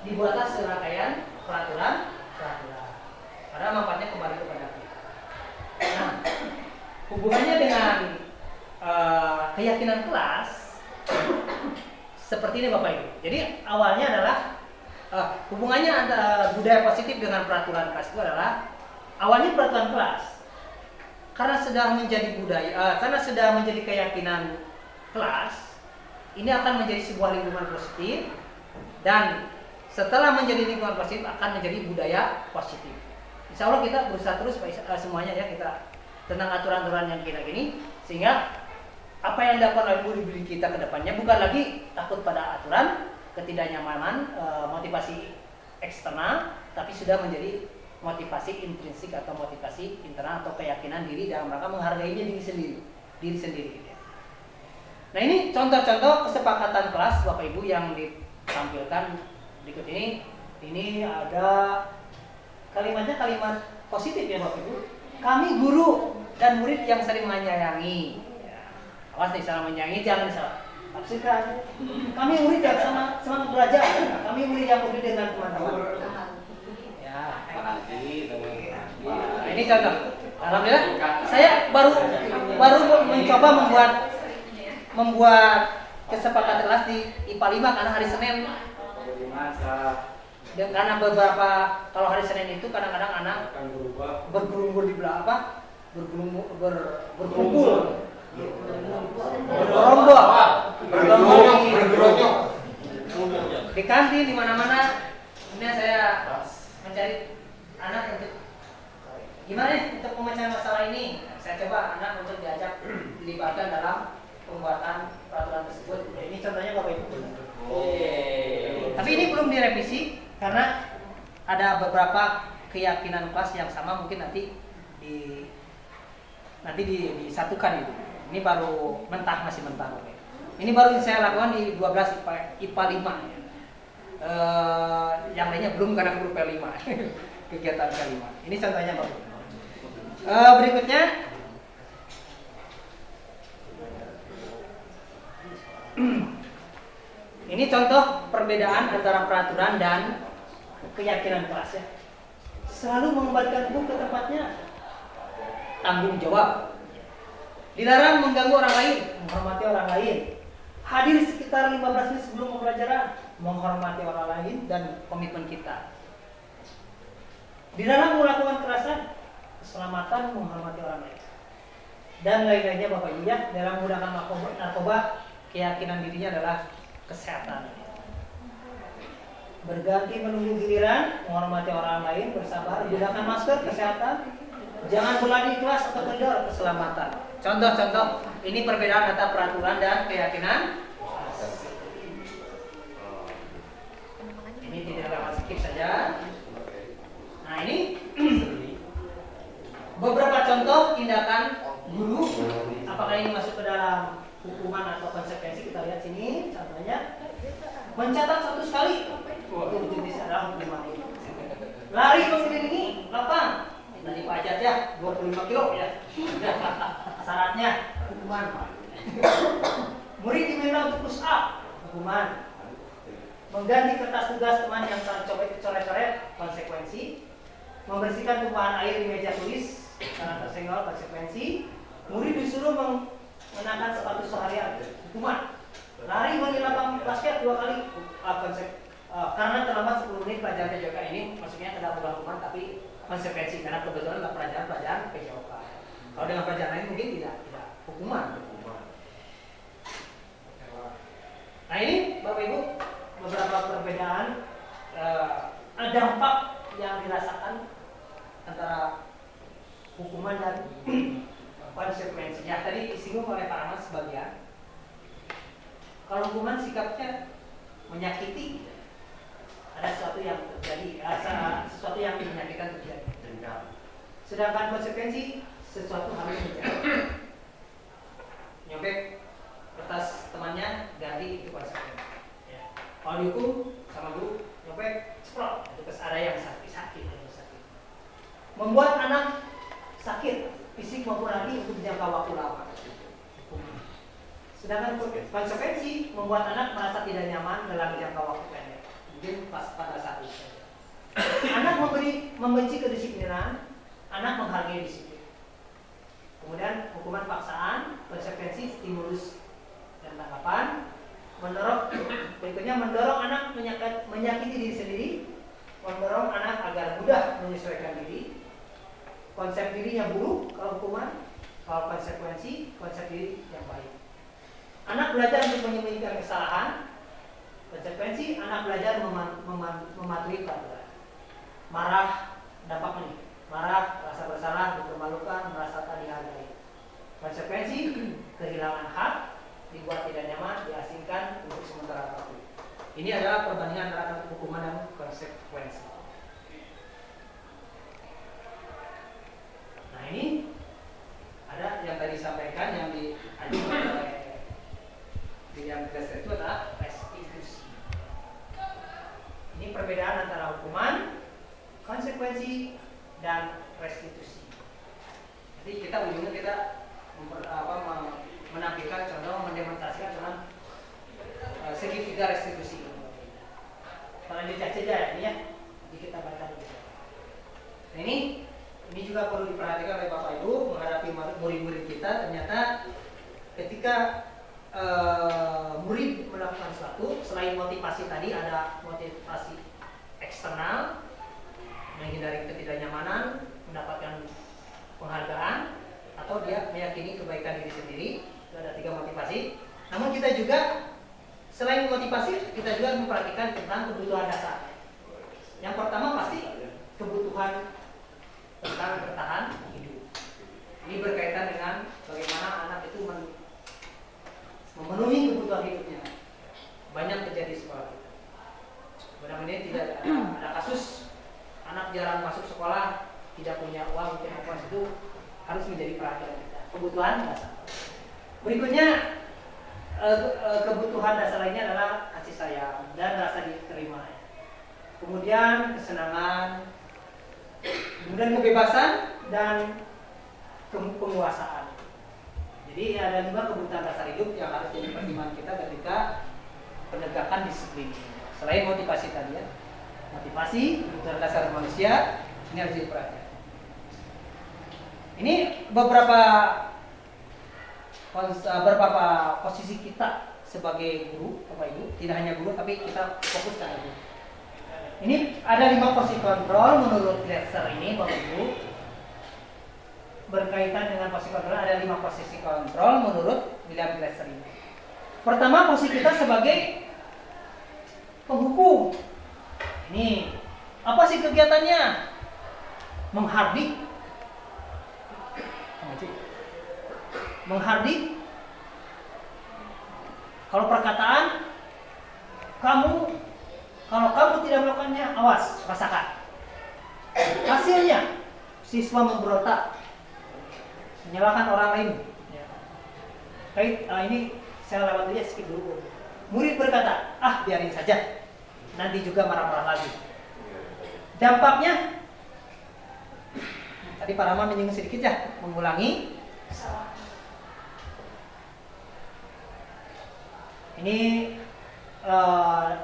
dibuatlah serangkaian peraturan karena manfaatnya kembali kepada kita. Nah, hubungannya dengan keyakinan kelas seperti ini Bapak Ibu. Jadi awalnya adalah hubungannya antara budaya positif dengan peraturan kelas itu adalah awalnya peraturan kelas karena sedang menjadi budaya, karena sedang menjadi keyakinan kelas, ini akan menjadi sebuah lingkungan positif dan setelah menjadi lingkungan positif akan menjadi budaya positif. Insya Allah kita berusaha terus semuanya ya, kita tentang aturan-aturan yang kita gini sehingga apa yang dilakukan oleh guru kita ke depannya bukan lagi takut pada aturan, ketidaknyamanan, motivasi eksternal, tapi sudah menjadi motivasi intrinsik atau motivasi internal atau keyakinan diri dalam rangka menghargainya diri sendiri. Gitu ya. Nah ini contoh-contoh kesepakatan kelas Bapak Ibu yang ditampilkan berikut ini. Ini ada kalimatnya kalimat positif ya Bapak Ibu. Kami guru dan murid yang saling menyayangi. Ya. Awas nih, salah menyayangi jangan salah tafsirkan. Kami murid yang sama semangat belajar. Kami murid yang peduli dengan teman-teman. Ya. Nah, ini contoh. Alhamdulillah, saya baru mencoba membuat kesepakatan kelas di IPA 5 karena hari Senin. Dan karena beberapa kalau hari Senin itu kadang-kadang anak bergerumbul di belakang berkumpul bergerombol di kantin di mana-mana. Ini saya mencari anak untuk gimana nih untuk memecahkan masalah ini. Saya coba anak untuk diajak dilibatkan dalam pembuatan peraturan tersebut. Ini contohnya Bapak Ibu. Tapi ini belum direvisi karena ada beberapa keyakinan kelas yang sama, mungkin nanti disatukan itu. Ini baru masih mentah. Ini baru saya lakukan di 12 IPA 5. Yang lainnya belum karena grup P5 kegiatan P5. Ini contohnya Bapak. Berikutnya ini contoh perbedaan antara peraturan dan keyakinan kelas ya. Selalu mengembalikan buku ke tempatnya. Tanggung jawab. Dilarang mengganggu orang lain, menghormati orang lain. Hadir sekitar 15 menit sebelum pembelajaran, menghormati orang lain dan komitmen kita. Dilarang melakukan kekerasan, keselamatan, menghormati orang lain. Dan lain-lainnya Bapak Ibu ya, dalam menggunakan narkoba, keyakinan dirinya adalah kesehatan. Berganti menunggu giliran, menghormati orang lain, bersabar, gunakan masker, kesehatan, jangan berlari di kelas atau koridor, keselamatan. Contoh-contoh ini perbedaan antara peraturan dan keyakinan. Ini tidak lewat skip saja. Nah ini beberapa contoh tindakan guru. Apakah ini masuk ke dalam hukuman atau konsekuensi? Kita lihat sini contohnya. Mencatat 100 kali. Itu jenis adalah hukuman. Lari mengelilingi lapang. Tadi Pak Ajat ya 25 kilo ya. Syaratnya hukuman. Murid diminta untuk push up, hukuman. Mengganti kertas tugas teman yang coret-coret, konsekuensi. Membersihkan tumpahan air di meja tulis karena tersenggol, konsekuensi. Murid disuruh mengenakan sepatu seharian, hukuman. Lari menilai basket 2 kali, karena terlambat 10 menit pelajaran PJOK ini, maksudnya tidak hukuman tapi konsekuensi karena kebetulan nggak pelajaran PJOK. Kalau dengan pelajaran lain mungkin tidak hukuman. Nah ini Bapak Ibu beberapa perbedaan dampak yang dirasakan antara hukuman dan konsekuensinya. Tadi disinggung oleh Pak Ahmad sebagian. Kalau hukuman sikapnya menyakiti, ada sesuatu yang terjadi, sesuatu yang menyakitkan terjadi. Sedangkan konsekuensi sesuatu harus dijawab. Nyobek kertas temannya ganti itu konsekuensi. Ya. Kalau dihukum sama guru nyobek ceplok, itu terus ada yang sakit. Membuat anak sakit fisik maupun hati untuk jangka waktu lama. Sedangkan konsekuensi membuat anak merasa tidak nyaman dalam jangka waktu pendek, mungkin pada saat itu. Anak membenci kedisiplinan, anak menghargai disiplin. Kemudian hukuman paksaan, konsekuensi, stimulus dan tanggapan. Berikutnya mendorong anak menyakiti diri sendiri, mendorong anak agar mudah menyesuaikan diri. Konsep dirinya buruk kalau hukuman, kalau konsekuensi, konsep diri yang baik. Anak belajar untuk menyembunyikan kesalahan. Konsekuensi, anak belajar mematuhi peraturan. Marah, dampaknya nih. Marah, rasa bersalah, dipermalukan, merasa tak dihargai. Konsekuensi, kehilangan hak, dibuat tidak nyaman, diasingkan untuk sementara waktu. Ini adalah perbandingan antara hukuman dan konsekuensi. Nah ini ada yang tadi disampaikan yang diajukan oleh yang dasar itu adalah restitusi. Ini perbedaan antara hukuman, konsekuensi, dan restitusi. Jadi kita ujungnya kita menampilkan contoh, mendemonstrasikan tentang segitiga restitusi. Kalau dicaca aja ini ya, jadi kita baca dulu. Nah ini juga perlu diperhatikan oleh Bapak Ibu menghadapi murid-murid kita. Ternyata ketika murid melakukan sesuatu, selain motivasi tadi ada motivasi eksternal, menghindari ketidaknyamanan, mendapatkan penghargaan, atau dia meyakini kebaikan diri sendiri. Itu ada 3 motivasi. Namun kita juga selain motivasi, kita juga memperhatikan tentang kebutuhan dasar. Yang pertama pasti kebutuhan tentang bertahan hidup. Ini berkaitan dengan bagaimana anak itu memenuhi kebutuhan hidupnya. Banyak terjadi sekolah kita. Benar-benar tidak ada kasus anak jarang masuk sekolah, tidak punya uang untuk mempunyai itu, harus menjadi perhatian kita. Kebutuhan dasar. Berikutnya kebutuhan dasar lainnya adalah kasih sayang dan rasa diterima. Kemudian kesenangan, kemudian kebebasan dan penguasaan. Jadi ada 5 kebutuhan dasar hidup yang harus jadi pertimbangan kita ketika penegakan disiplin. Selain motivasi tadi ya, motivasi, kebutuhan dasar manusia, ini harus diperhatikan. Ini beberapa posisi kita sebagai guru, Bapak Ibu. Tidak hanya guru, tapi kita fokus ke guru. Ini ada 5 posisi kontrol menurut Glasser ini, Bapak Ibu. Berkaitan dengan posisi kontrol, ada 5 posisi kontrol menurut William Glasser ini. Pertama, posisi kita sebagai penghukum. Ini apa sih kegiatannya? Menghardik. Kalau perkataan, kalau kamu tidak melakukannya, awas, rasakan. Hasilnya, siswa memberontak, menyalahkan orang lain. Ini saya lewat dulu ya, skip dulu. Murid berkata, biarin saja, nanti juga marah-marah lagi. Dampaknya, tadi Pak Rahman menyinggung sedikit ya, mengulangi kesalahan. Ini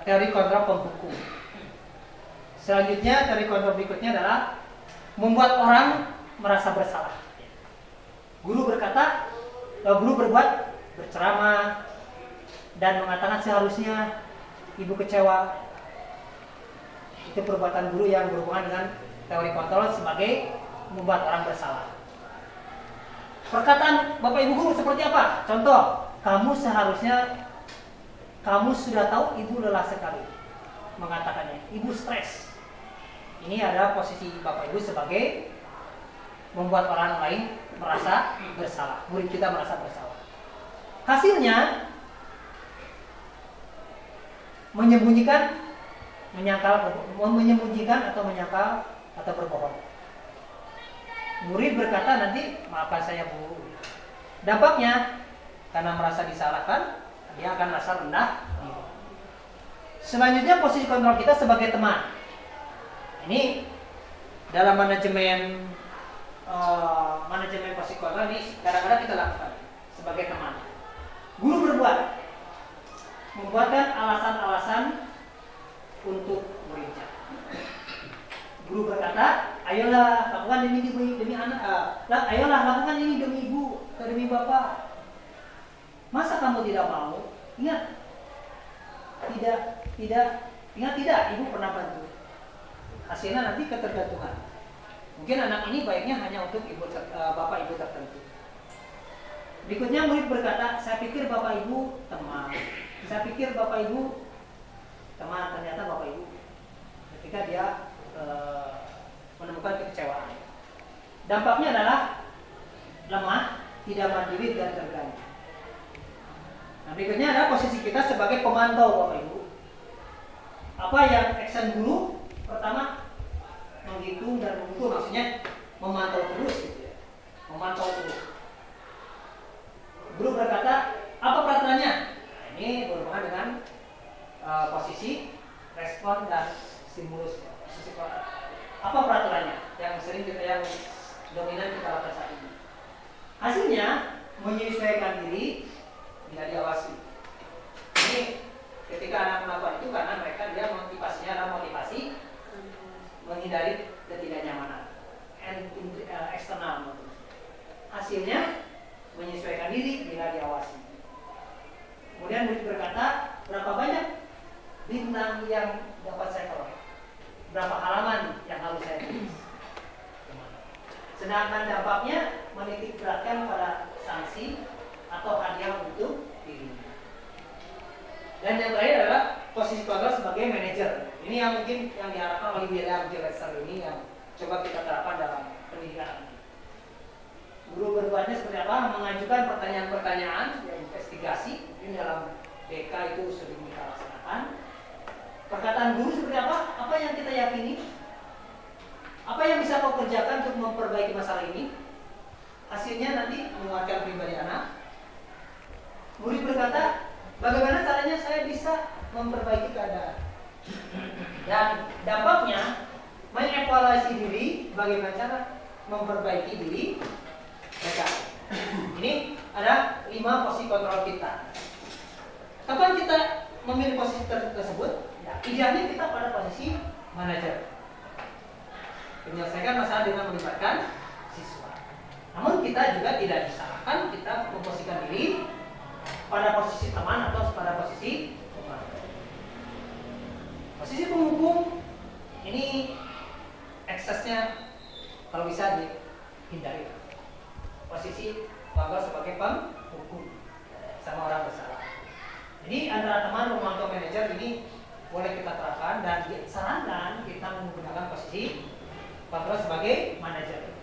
teori kontrol penghukum. Selanjutnya, teori kontrol berikutnya adalah membuat orang merasa bersalah. Guru berbuat berceramah dan mengatakan seharusnya ibu kecewa. Itu perbuatan guru yang berhubungan dengan teori kontrol sebagai membuat orang bersalah. Perkataan Bapak Ibu guru seperti apa? Contoh, kamu sudah tahu ibu lelah sekali, mengatakannya. Ibu stres. Ini adalah posisi Bapak Ibu sebagai membuat orang lain merasa bersalah. Murid kita merasa bersalah. Hasilnya menyembunyikan atau menyangkal atau berbohong. murid berkata nanti maafkan saya Bu. Dampaknya karena merasa disalahkan, dia akan merasa rendah. Selanjutnya posisi kontrol kita sebagai teman. Ini dalam manajemen posisi kontrol ini kadang-kadang kita lakukan sebagai teman. Guru membuatkan alasan-alasan untuk muridnya. Guru berkata, ayolah lakukan ini demi anak, ayolah lakukan ini demi ibu, demi bapak. Masa kamu tidak mau? Ingat, tidak, ibu pernah bantu. Hasilnya nanti ketergantungan. Mungkin anak ini baiknya hanya untuk bapak ibu tertentu. Berikutnya murid berkata, saya pikir bapak ibu teman. Saya pikir bapak ibu teman, ternyata bapak ibu. Ketika dia menemukan kekecewaan. Dampaknya adalah lemah, tidak mandiri dan terganggu. Nah, berikutnya adalah posisi kita sebagai pemantau bapak ibu. Apa yang action guru? Pertama, menghitung dan mengukur, maksudnya memantau terus gitu ya. Memantau terus. Guru berkata, apa peraturannya? Nah, ini berhubungan dengan posisi, respon, dan stimulus. Apa peraturannya? Yang sering yang dominan kita lakukan saat ini. Hasilnya, menyesuaikan diri, tidak diawasi. Ini ketika anak melakukan itu karena dia motivasinya adalah motivasi menghindari ketidaknyamanan eksternal. Hasilnya menyesuaikan diri bila diawasi. Kemudian murid berkata, berapa banyak bintang yang dapat saya peroleh? Berapa halaman yang harus saya tulis? Sedangkan dampaknya menitik beratkan pada sanksi atau hadiah untuk diri. Dan yang terakhir adalah posisi kontrol sebagai manajer. Ini yang mungkin yang diharapkan oleh William J. Lester ini yang coba kita terapkan dalam pendidikan ini. Guru berbuatnya seperti apa? Mengajukan pertanyaan-pertanyaan, ya, investigasi. Ini dalam BK itu sering kita laksanakan. Perkataan guru seperti apa? Apa yang kita yakini? Apa yang bisa kau kerjakan untuk memperbaiki masalah ini? Hasilnya nanti menguatkan pribadi anak. Murid berkata, bagaimana caranya saya bisa memperbaiki keadaan? Dan dampaknya mengevaluasi diri, bagaimana cara memperbaiki diri mereka. Ini ada 5 posisi kontrol kita. Kapan kita memilih posisi tersebut? Ya, idealnya kita pada posisi manajer. Menyelesaikan masalah dengan melibatkan siswa. Namun kita juga tidak disalahkan kita memposisikan diri pada posisi teman atau pada posisi pembantu. Posisi penghukum ini eksesnya kalau bisa dihindari. Posisi bangga sebagai penghukum sama orang bersalah. Jadi antara teman pemantau manajer ini boleh kita terapkan dan disarankan kita menggunakan posisi bangga sebagai manajer.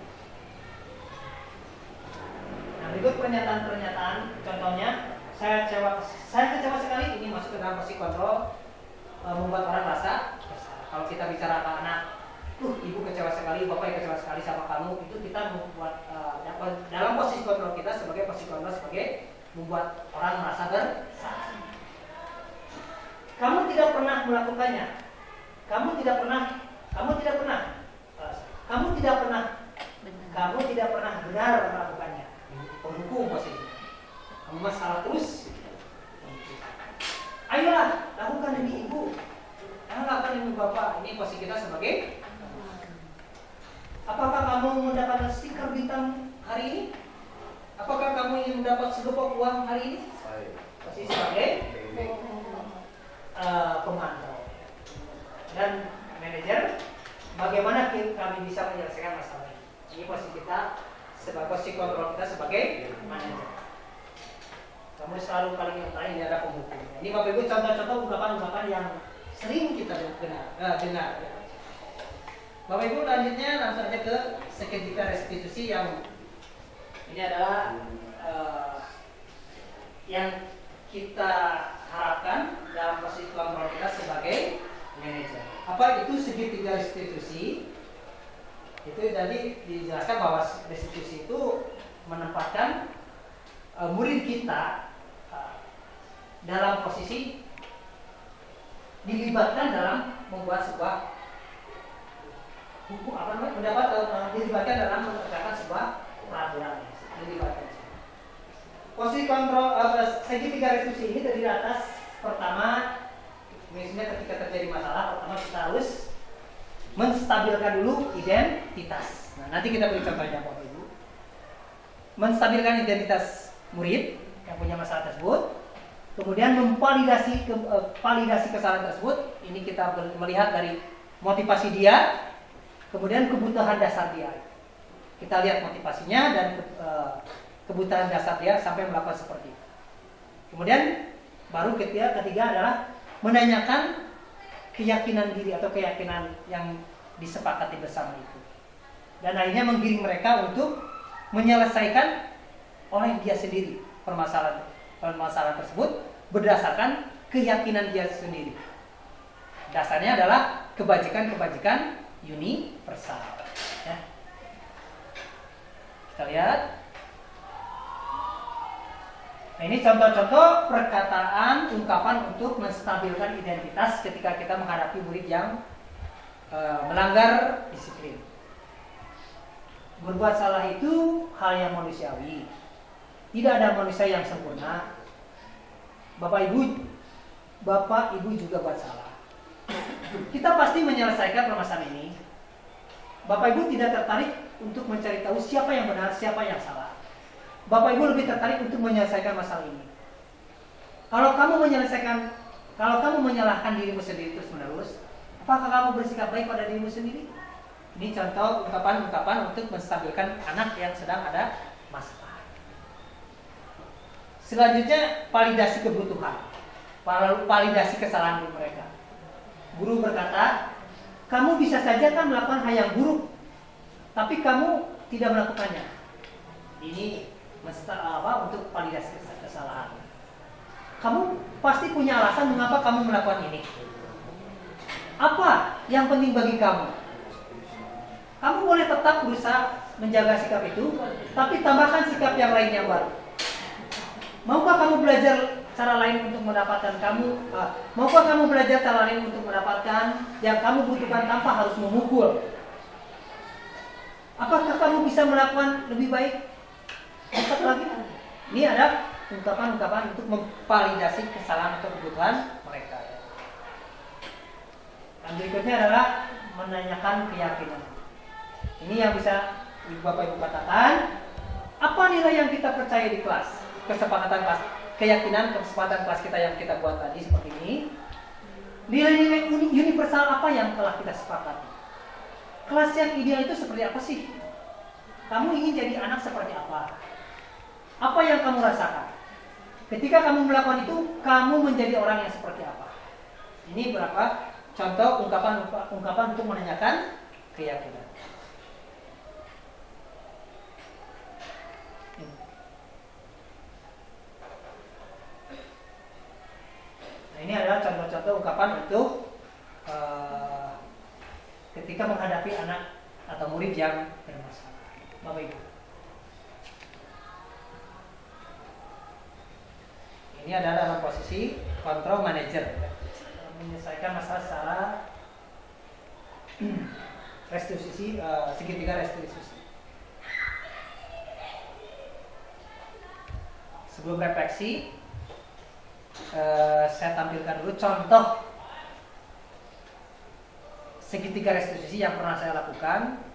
Nah, berikut pernyataan-pernyataan contohnya. Saya kecewa sekali, ini masuk ke dalam posisi kontrol, membuat orang merasa bersalah. Kalau kita bicara ke anak, ibu kecewa sekali, bapak kecewa sekali sama kamu, itu kita membuat dalam posisi kontrol kita sebagai posisi kontrol sebagai membuat orang merasa bersalah. Kamu tidak pernah melakukannya, kamu tidak pernah benar melakukannya. Penghukum posisi. Kamu masalah terus. Ayolah, lakukan demi ibu. Lakukan demi bapak. Ini posisi kita sebagai. Apakah kamu mendapatkan stiker bintang hari ini? Apakah kamu ingin mendapat segepok uang hari ini? Posisi sebagai pemantau. Dan manajer, bagaimana kami bisa menyelesaikan masalah ini? Ini posisi kita sebagai posisi kontrol kita sebagai manajer. Kamu selalu paling utama ini ada penghukum. Ini Bapak Ibu contoh-contoh ungkapan-ungkapan yang sering kita dengar. Bapak Ibu lanjutnya langsung aja ke seketika restitusi yang ini adalah yang kita harapkan dalam posisi kontrol kita sebagai manajer. Apa itu segitiga restitusi? Itu jadi dijelaskan bahwa restitusi itu menempatkan murid kita dalam posisi dilibatkan dalam membuat sebuah hukum dilibatkan dalam menegakkan sebuah peraturan. Dilibatkan. Posisi kontrol segitiga restitusi ini terdiri atas pertama, misalnya ketika terjadi masalah, pertama kita harus menstabilkan dulu identitas. Nah, nanti kita beri contohnya Bapak Ibu. Menstabilkan identitas murid yang punya masalah tersebut, kemudian memvalidasi validasi kesalahan tersebut. Ini kita melihat dari motivasi dia, kemudian kebutuhan dasar dia. Kita lihat motivasinya dan kebutuhan dasar dia sampai melakukan seperti itu. Kemudian baru ketiga adalah menanyakan keyakinan diri atau keyakinan yang disepakati bersama itu. Dan akhirnya menggiring mereka untuk menyelesaikan oleh dia sendiri permasalahan tersebut berdasarkan keyakinan dia sendiri. Dasarnya adalah kebajikan-kebajikan universal. Ya. Kita lihat. Nah, ini contoh-contoh perkataan, ungkapan untuk menstabilkan identitas ketika kita menghadapi murid yang melanggar disiplin. Berbuat salah itu hal yang manusiawi. Tidak ada manusia yang sempurna. Bapak Ibu juga buat salah. Kita pasti menyelesaikan permasalahan ini. Bapak Ibu tidak tertarik untuk mencari tahu siapa yang benar, siapa yang salah. Bapak Ibu lebih tertarik untuk menyelesaikan masalah ini. Kalau kamu menyalahkan dirimu sendiri terus menerus, apakah kamu bersikap baik pada dirimu sendiri? Ini contoh ungkapan-ungkapan untuk menstabilkan anak yang sedang ada masalah. Selanjutnya, validasi kebutuhan, validasi kesalahan diri mereka. Guru berkata, kamu bisa saja kan melakukan hal yang buruk, tapi kamu tidak melakukannya. Ini untuk validasi kesalahan. Kamu pasti punya alasan mengapa kamu melakukan ini. Apa yang penting bagi kamu? Kamu boleh tetap berusaha menjaga sikap itu, tapi tambahkan sikap yang lain yang baru. Maukah kamu belajar cara lain untuk mendapatkan maukah kamu belajar cara lain untuk mendapatkan yang kamu butuhkan tanpa harus memukul? Apakah kamu bisa melakukan lebih baik? Cepat lagi. Ini ada ungkapan-ungkapan untuk memvalidasi kesalahan atau kebutuhan mereka. Dan berikutnya adalah menanyakan keyakinan. Ini yang bisa Bapak Ibu katakan, apa nilai yang kita percaya di kelas? Kesepakatan kelas, keyakinan kesepakatan kelas kita yang kita buat tadi seperti ini. Nilai-nilai universal apa yang telah kita sepakati? Kelas yang ideal itu seperti apa sih? Kamu ingin jadi anak seperti apa? Apa yang kamu rasakan? Ketika kamu melakukan itu, kamu menjadi orang yang seperti apa? Ini beberapa contoh ungkapan untuk menanyakan keyakinan. Nah, ini adalah contoh-contoh ungkapan untuk ketika menghadapi anak atau murid yang bermasalah. Bapak Ibu. Ini adalah dalam posisi control manager, menyelesaikan masalah secara restitusi, segitiga restitusi. Sebelum refleksi, saya tampilkan dulu contoh segitiga restitusi yang pernah saya lakukan.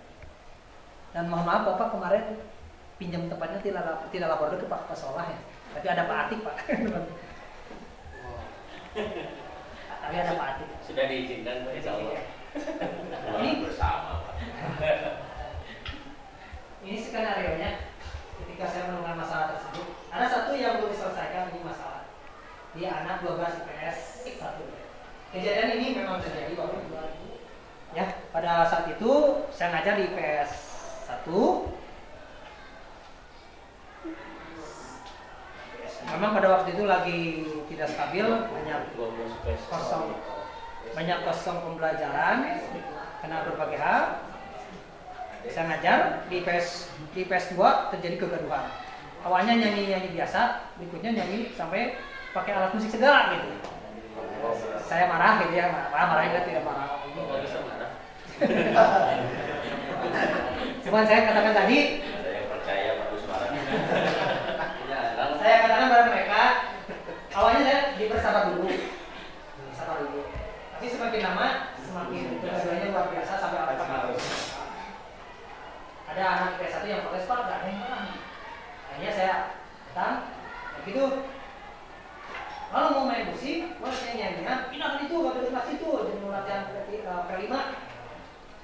Dan mohon maaf Bapak kemarin pinjam tempatnya tidak lapor ke Pak Pasolah ya. Tapi ada Pak Atik Pak. Tapi ada Pak Atik. Sudah diizinkan Pak Insya Allah. Ini bersama Pak. Ini skenario-nya ketika saya menemukan masalah tersebut. Ada satu yang belum diselesaikan, ini masalah. Dia anak 12 IPS 1. Kejadian ini memang terjadi Bapak Ibu. Ya, pada saat itu saya ngajar di IPS 1. Memang pada waktu itu lagi tidak stabil, banyak kosong pembelajaran karena berbagai hal. Saya ngajar di PS 2 terjadi kegaduhan. Awalnya nyanyi biasa, berikutnya nyanyi sampai pakai alat musik segala gitu. Saya marah gitu ya, marah enggak tidak marah. Nggak bisa marah. Cuman saya katakan tadi, Ada yang percaya bagus marah. Ya, langsung. saya katakan pada mereka, awalnya saya dipersabar dulu. Tapi semakin lama, semakin kegaduhannya luar biasa sampai apa? Ada anak PS1 yang protes, Pak, gak ada yang menang. Akhirnya saya datang, begitu. Kalau mau main musik, boleh saya nyanyinya, pindahkan itu, gak boleh kelas itu, jadi mau latihan kelima.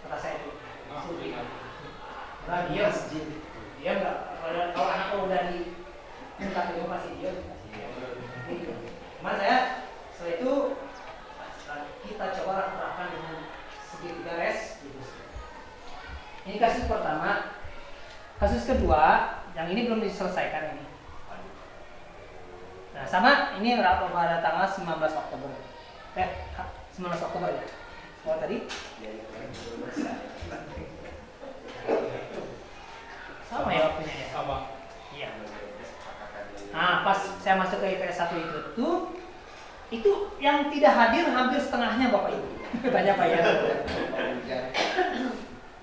Kata saya itu, langsung terima. Nah dia nggak, kalau anak udah minta itu pasti dia. Gitu. Cuman saya setelah itu kita coba terapkan dengan segitiga res. Gitu. Ini kasus pertama. Kasus kedua, yang ini belum diselesaikan ini. Nah sama, ini pada tanggal 19 Oktober. 19 Oktober ya. Oh tadi? Sama ya waktunya ya? Sama. Iya. Nah pas saya masuk ke IPS 1 itu yang tidak hadir hampir setengahnya Bapak Ibu. Banyak Pak ya.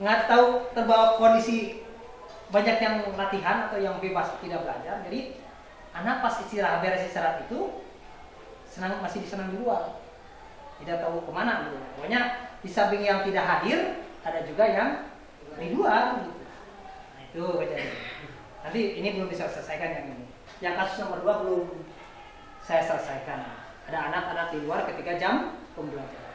Nggak tahu terbawa kondisi banyak yang latihan atau yang bebas tidak belajar. Jadi anak pas istirahat beres istirahat itu masih senang di luar. Tidak tahu kemana gitu. Pokoknya di samping yang tidak hadir ada juga yang di luar gitu. Nah itu kejadian. Nanti ini belum bisa selesaikan yang ini. Yang kasus nomor 2 belum saya selesaikan. Ada anak-anak di luar ketika jam pembelajaran.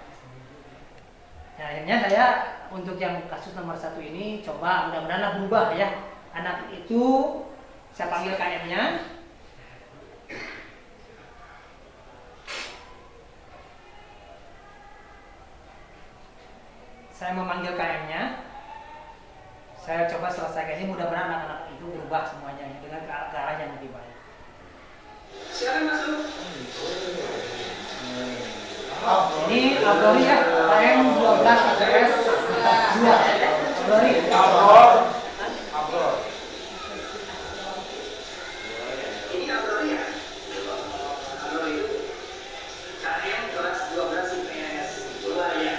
Nah, akhirnya saya untuk yang kasus nomor 1 ini coba mudah-mudahan berubah ya. Anak itu saya panggil KM-nya. Saya memanggil KM-nya. Saya coba selesaikan ini, mudah-mudahan anak-anak itu berubah semuanya dengan ke arah yang lebih baik. Silakan masuk. Ini Abrori ya, KM 12 ATS 2. Abrori. Ini Abrori ya? Abrori. KM kelas 12 IPS 2 ya.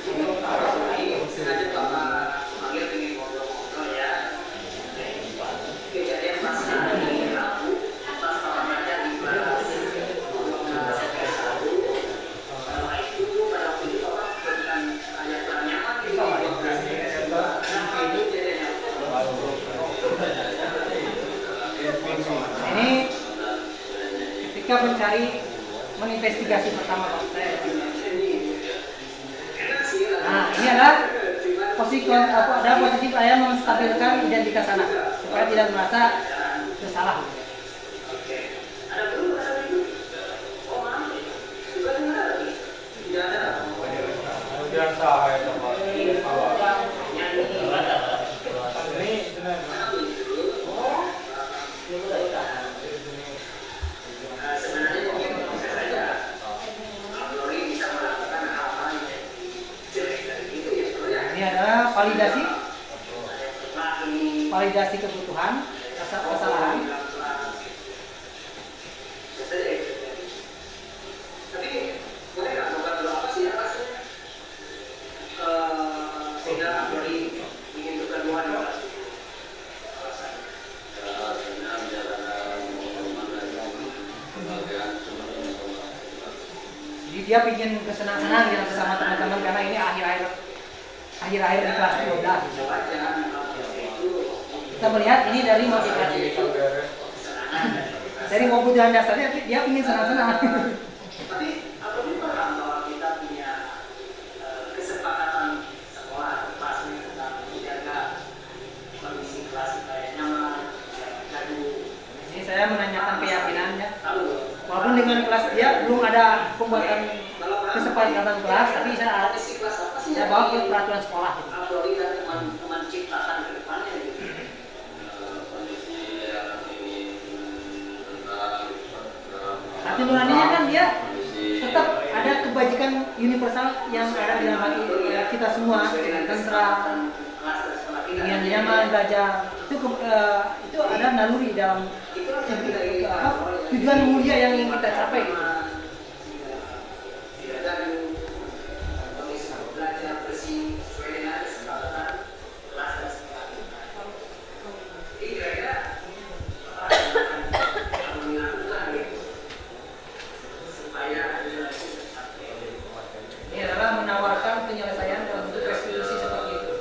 Ini sengaja Bapak panggil pengen ngobrol-ngobrol ya. Kejadian pas hari Rabu, pas Bapak belajar di kelas 12 IPS 1. Pada waktu itu Bapak bukan kayak kurang nyaman gitu. Kenapa itu jadinya? Ini ketika mencari menginvestigasi pertama Pak. Nah ini adalah posisi saya menstabilkan identitas anak supaya tidak merasa bersalah. Ada belum? Oh maaf, juga dengar lagi. Tidak ada. Kemudian saya dapat Sebenarnya mungkin proses saja. Abrori bisa melakukan hal-hal yang jelek dari itu ya sebenarnya. Ini adalah validasi kebutuhan, kesalahan. Tapi boleh nggak bukan dulu apa sih alasannya? Sehingga Abrori ingin kegaduhan apa? Jadi dia ingin bersenang-senang gitu bersama teman-teman karena ini akhir-akhir di kelas 12. Kita melihat ini dari motivasi. Dari kebutuhan dasarnya dia ingin senang-senang. Tapi Abrori paham bahwa kita punya kesepakatan sekolah kelas tentang menjaga kondisi kelas supaya nyaman, tidak gaduh. Ini saya menanyakan keyakinannya. Lalu Walaupun dengan kelas dia belum ada pembuatan kesepakatan kelas, tapi kondisi kelas apa sih saya yang bawa ke peraturan sekolah. Gitu. Abrori dan teman-teman ciptakan ke depannya gitu. Hati nuraninya kan dia tetap ada kebajikan universal yang ada di dalam kita semua, tentram, ingin nyaman, belajar, itu ada naluri dalam tujuan mulia yang ingin kita capai gitu. Ini adalah menawarkan penyelesaian dalam bentuk restitusi seperti itu.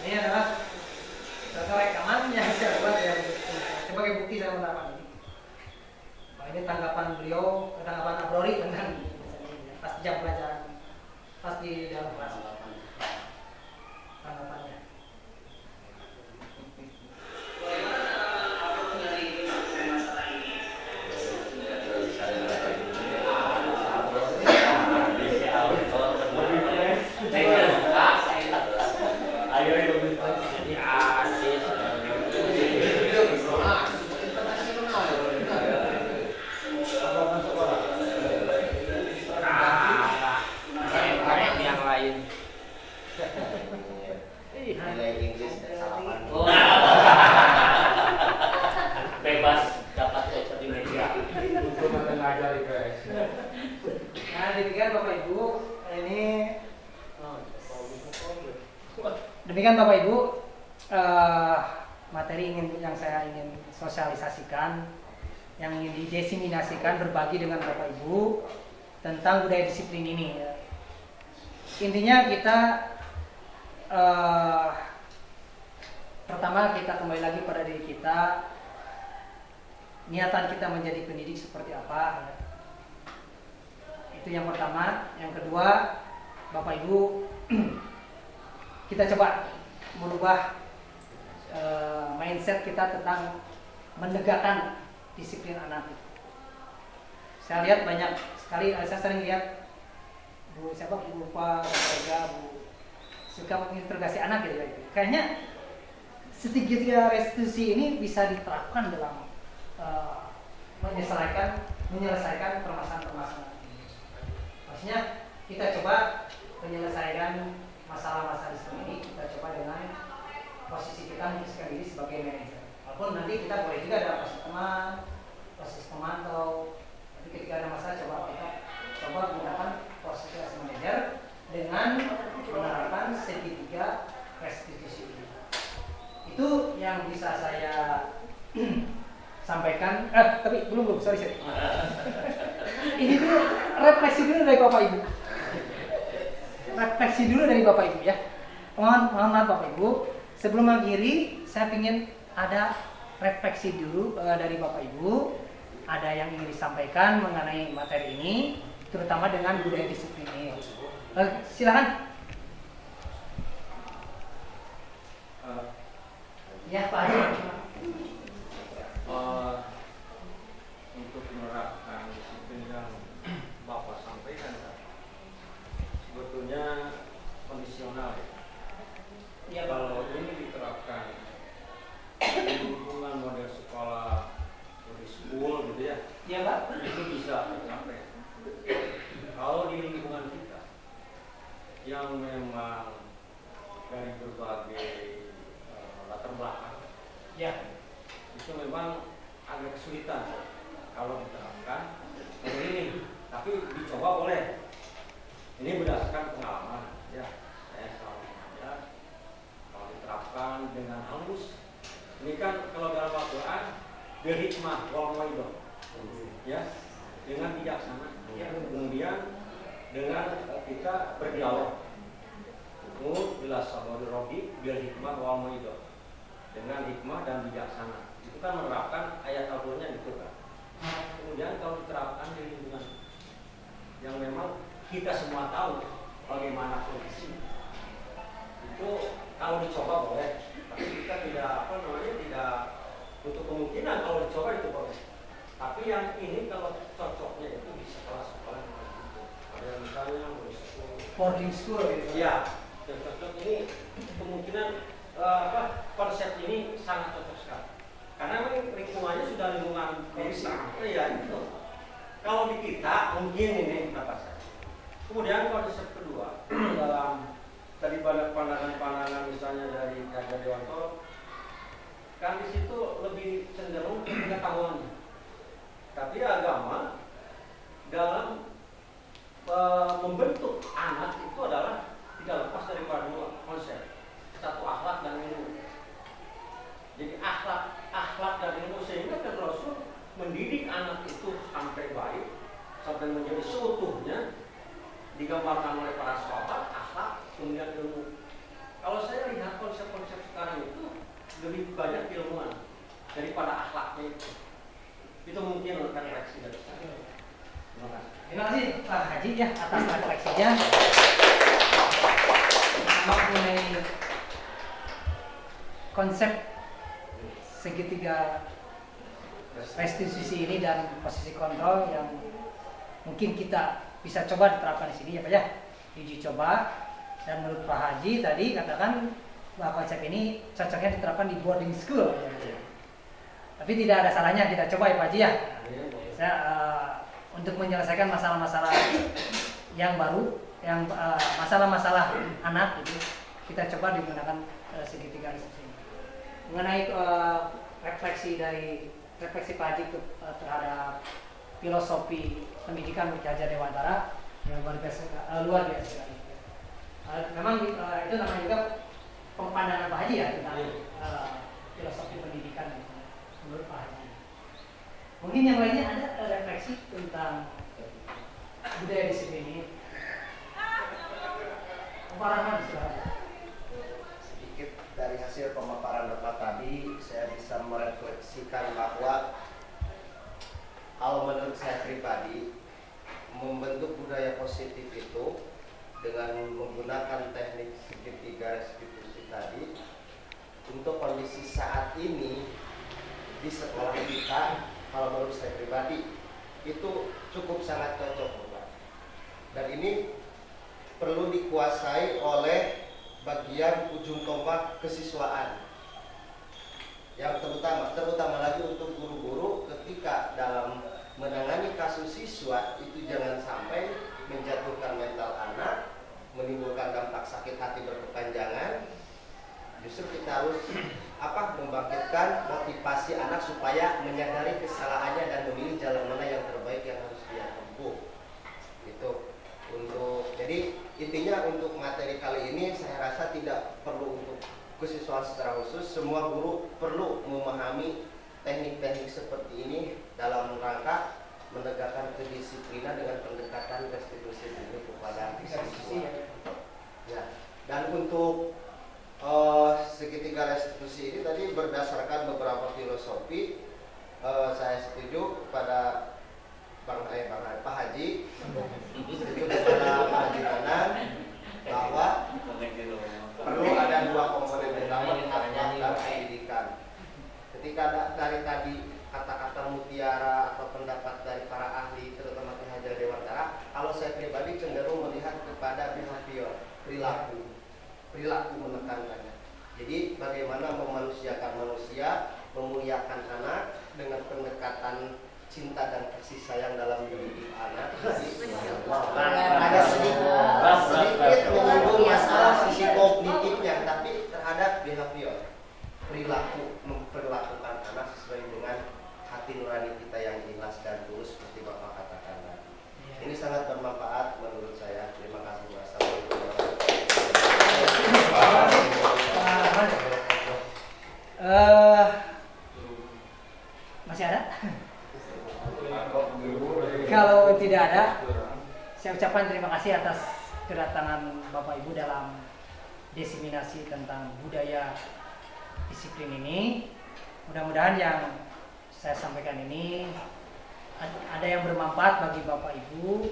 Ini adalah contoh rekaman yang saya buat yang sebagai bukti saya menerapkan ini. Nah, ini tanggapan beliau, tanggapan Abrori tentang pas jam pelajaran, pas di dalam kelas. Tanggapannya. Nilai Inggris salaman. Bebas dapat voucher di media. Untuk mengajari guys. Nah, demikian Bapak Ibu, ini demikian Bapak Ibu materi yang saya ingin sosialisasikan, yang ingin didiseminasikan, berbagi dengan Bapak Ibu tentang budaya disiplin ini. Intinya kita pertama kita kembali lagi pada diri kita, niatan kita menjadi pendidik seperti apa. Itu yang pertama. Yang kedua, Bapak Ibu, kita coba merubah mindset kita tentang menegakkan disiplin anak. Saya lihat banyak sekali, saya sering lihat Bu siapa Bu Lupa, Bu suka menginterogasi anak gitu. Kayaknya segitiga restitusi ini bisa diterapkan dalam menyelesaikan permasalahan-permasalahan ini. Maksudnya kita coba menyelesaikan masalah-masalah di sini ini, kita coba dengan posisi kita memposisikan diri sebagai manajer. Walaupun nanti kita boleh juga ada posisi teman, posisi pemantau. Tapi ketika ada masalah kita coba menggunakan posisi as manajer dengan menerapkan segitiga restitusi ini. Itu yang bisa saya sampaikan. Tapi belum sorry. Ini dulu refleksi dulu dari Bapak Ibu. Refleksi dulu dari Bapak Ibu ya. Mohon maaf Bapak Ibu. Sebelum mengakhiri, saya ingin ada refleksi dulu dari Bapak Ibu. Ada yang ingin disampaikan mengenai materi ini, terutama dengan budaya disiplin ini. Silakan. Ya Pak Haji. Untuk menerapkan disiplin yang Bapak sampaikan, sebetulnya kondisional ya. Ya, Kalau ini diterapkan di lingkungan model sekolah di school gitu ya, ya Pak. itu bisa tercapai. Kalau di lingkungan kita yang memang dari berbagai latar belakang, Ya. itu memang agak kesulitan kalau diterapkan seperti ini. Tapi dicoba boleh. Ini berdasarkan pengalaman ya. Saya selalu mengajak kalau diterapkan dengan halus. Ini kan kalau dalam Al-Quran bil hikmah wal mau'izah, ya, dengan bijaksana. Ya, kemudian dengan kita berdialog. Jelas sabari Rabbi bil hikmah wal mau'izah, dengan hikmah dan bijaksana. Itu kan menerapkan ayat Al-Qur'annya gitu kan. Kemudian kalau diterapkan yang memang kita semua tahu bagaimana kondisi. Itu kalau dicoba boleh, tapi kita tidak tidak untuk kemungkinan kalau dicoba itu boleh. Tapi yang ini kalau cocoknya itu di sekolah-sekolah itu. Ada misalnya Boarding school gitu. Iya, yang cocok ini kemungkinan konsep ini sangat cocok sekali. Karena lingkungannya sudah lingkungan desa. Iya itu. Kalau di kita mungkin ini dapat saya. Kemudian konsep kedua dalam tadi pandangan-pandangan misalnya dari Raja Dewantoro, kan di situ lebih cenderung pengetahuannya. Tapi agama dalam membentuk anak itu adalah tidak lepas daripada dua konsep, satu akhlak dan ilmu. Jadi akhlak dan ilmu, sehingga kan Rasul mendidik anak itu sampai baik, sampai menjadi seutuhnya, digambarkan oleh para sahabat, akhlak, kemudian ilmu. Kalau saya lihat konsep-konsep sekarang itu lebih banyak ilmuwan daripada akhlaknya itu. Itu mungkin refleksi dari saya. Terima kasih. Terima kasih Pak Haji ya atas refleksinya. Mengenai konsep segitiga restitusi ini dan posisi kontrol yang mungkin kita bisa coba diterapkan di sini ya Pak ya, diuji coba. Dan menurut Pak Haji tadi katakan bahwa konsep ini cocoknya diterapkan di boarding school ya. Tapi tidak ada salahnya kita coba ya Pak Haji ya. Saya untuk menyelesaikan masalah-masalah yang baru, yang masalah-masalah anak itu kita coba digunakan segitiga restitusi. Mengenai refleksi Pak Haji terhadap filosofi pendidikan Raja Dewantara yang luar biasa sekali. Memang itu namanya juga pandangan Pak Haji ya tentang filosofi pendidikan menurut Pak Haji. Mungkin yang lainnya ada refleksi tentang budaya disiplin ini. Pak Rahman silahkan. Sedikit dari hasil pemaparan Bapak tadi, saya bisa merefleksikan bahwa kalau menurut saya pribadi, membentuk budaya positif itu dengan menggunakan teknik segitiga restitusi tadi untuk kondisi saat ini di sekolah kita, kalau menurut saya pribadi itu cukup sangat cocok Bapak. Dan ini perlu dikuasai oleh bagian ujung tombak kesiswaan, yang terutama lagi untuk guru-guru ketika dalam menangani kasus siswa itu jangan sampai menjatuhkan mental anak, menimbulkan dampak sakit hati berkepanjangan. Justru kita harus membangkitkan motivasi anak supaya menyadari kesalahannya dan memilih jalan mana yang terbaik yang harus dia tempuh. Itu jadi intinya untuk materi kali ini saya rasa tidak perlu untuk kesiswaan secara khusus. Semua guru perlu memahami teknik-teknik seperti ini dalam rangka menegakkan kedisiplinan dengan pendekatan restitusi ini kepada siswa. Ya. Dan untuk segitiga restitusi ini tadi berdasarkan beberapa filosofi, saya setuju kepada Pak Haji, setuju kepada Pak Haji Nanan bahwa perlu ada dua komponen utama akhlak dan pendidikan. Ketika dari tadi kata-kata mutiara atau pendapat dari para ahli, terutama Ki Hajar Dewantara, kalau saya pribadi cenderung melihat kepada behavior, perilaku menekankannya. Jadi bagaimana memanusiakan manusia, memuliakan anak dengan pendekatan cinta dan kasih sayang dalam mendidik anak. Ada sedikit menyinggung masalah sisi kognitifnya, tapi terhadap behavior, perilaku, memperlakukan anak sesuai dengan hati nurani kita yang ikhlas dan tulus seperti Bapak katakan tadi. Ini sangat bermanfaat menurut saya. Terima kasih. Wassalamualaikum warahmatullahi wabarakatuh. Masih ada? Kalau tidak ada, saya ucapkan terima kasih atas kedatangan Bapak Ibu dalam diseminasi tentang budaya disiplin ini. Mudah-mudahan yang saya sampaikan ini ada yang bermanfaat bagi Bapak Ibu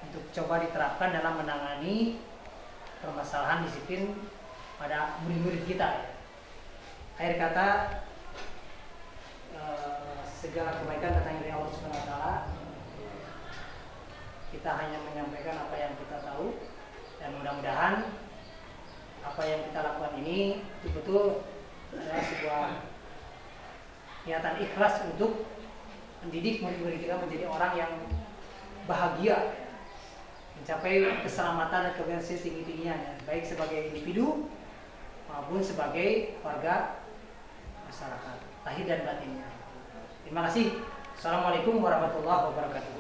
untuk coba diterapkan dalam menangani permasalahan disiplin pada murid-murid kita. Akhir kata, segala kebaikan datang dari Allah Subhanahu wa taala. Kita hanya menyampaikan apa yang kita tahu, dan mudah-mudahan apa yang kita lakukan ini betul-betul adalah sebuah niatan ikhlas untuk mendidik murid-murid kita menjadi orang yang bahagia, mencapai keselamatan dan kebahagiaan setinggi-tingginya, baik sebagai individu maupun sebagai warga masyarakat, lahir dan batinnya. Terima kasih. Assalamualaikum warahmatullahi wabarakatuh.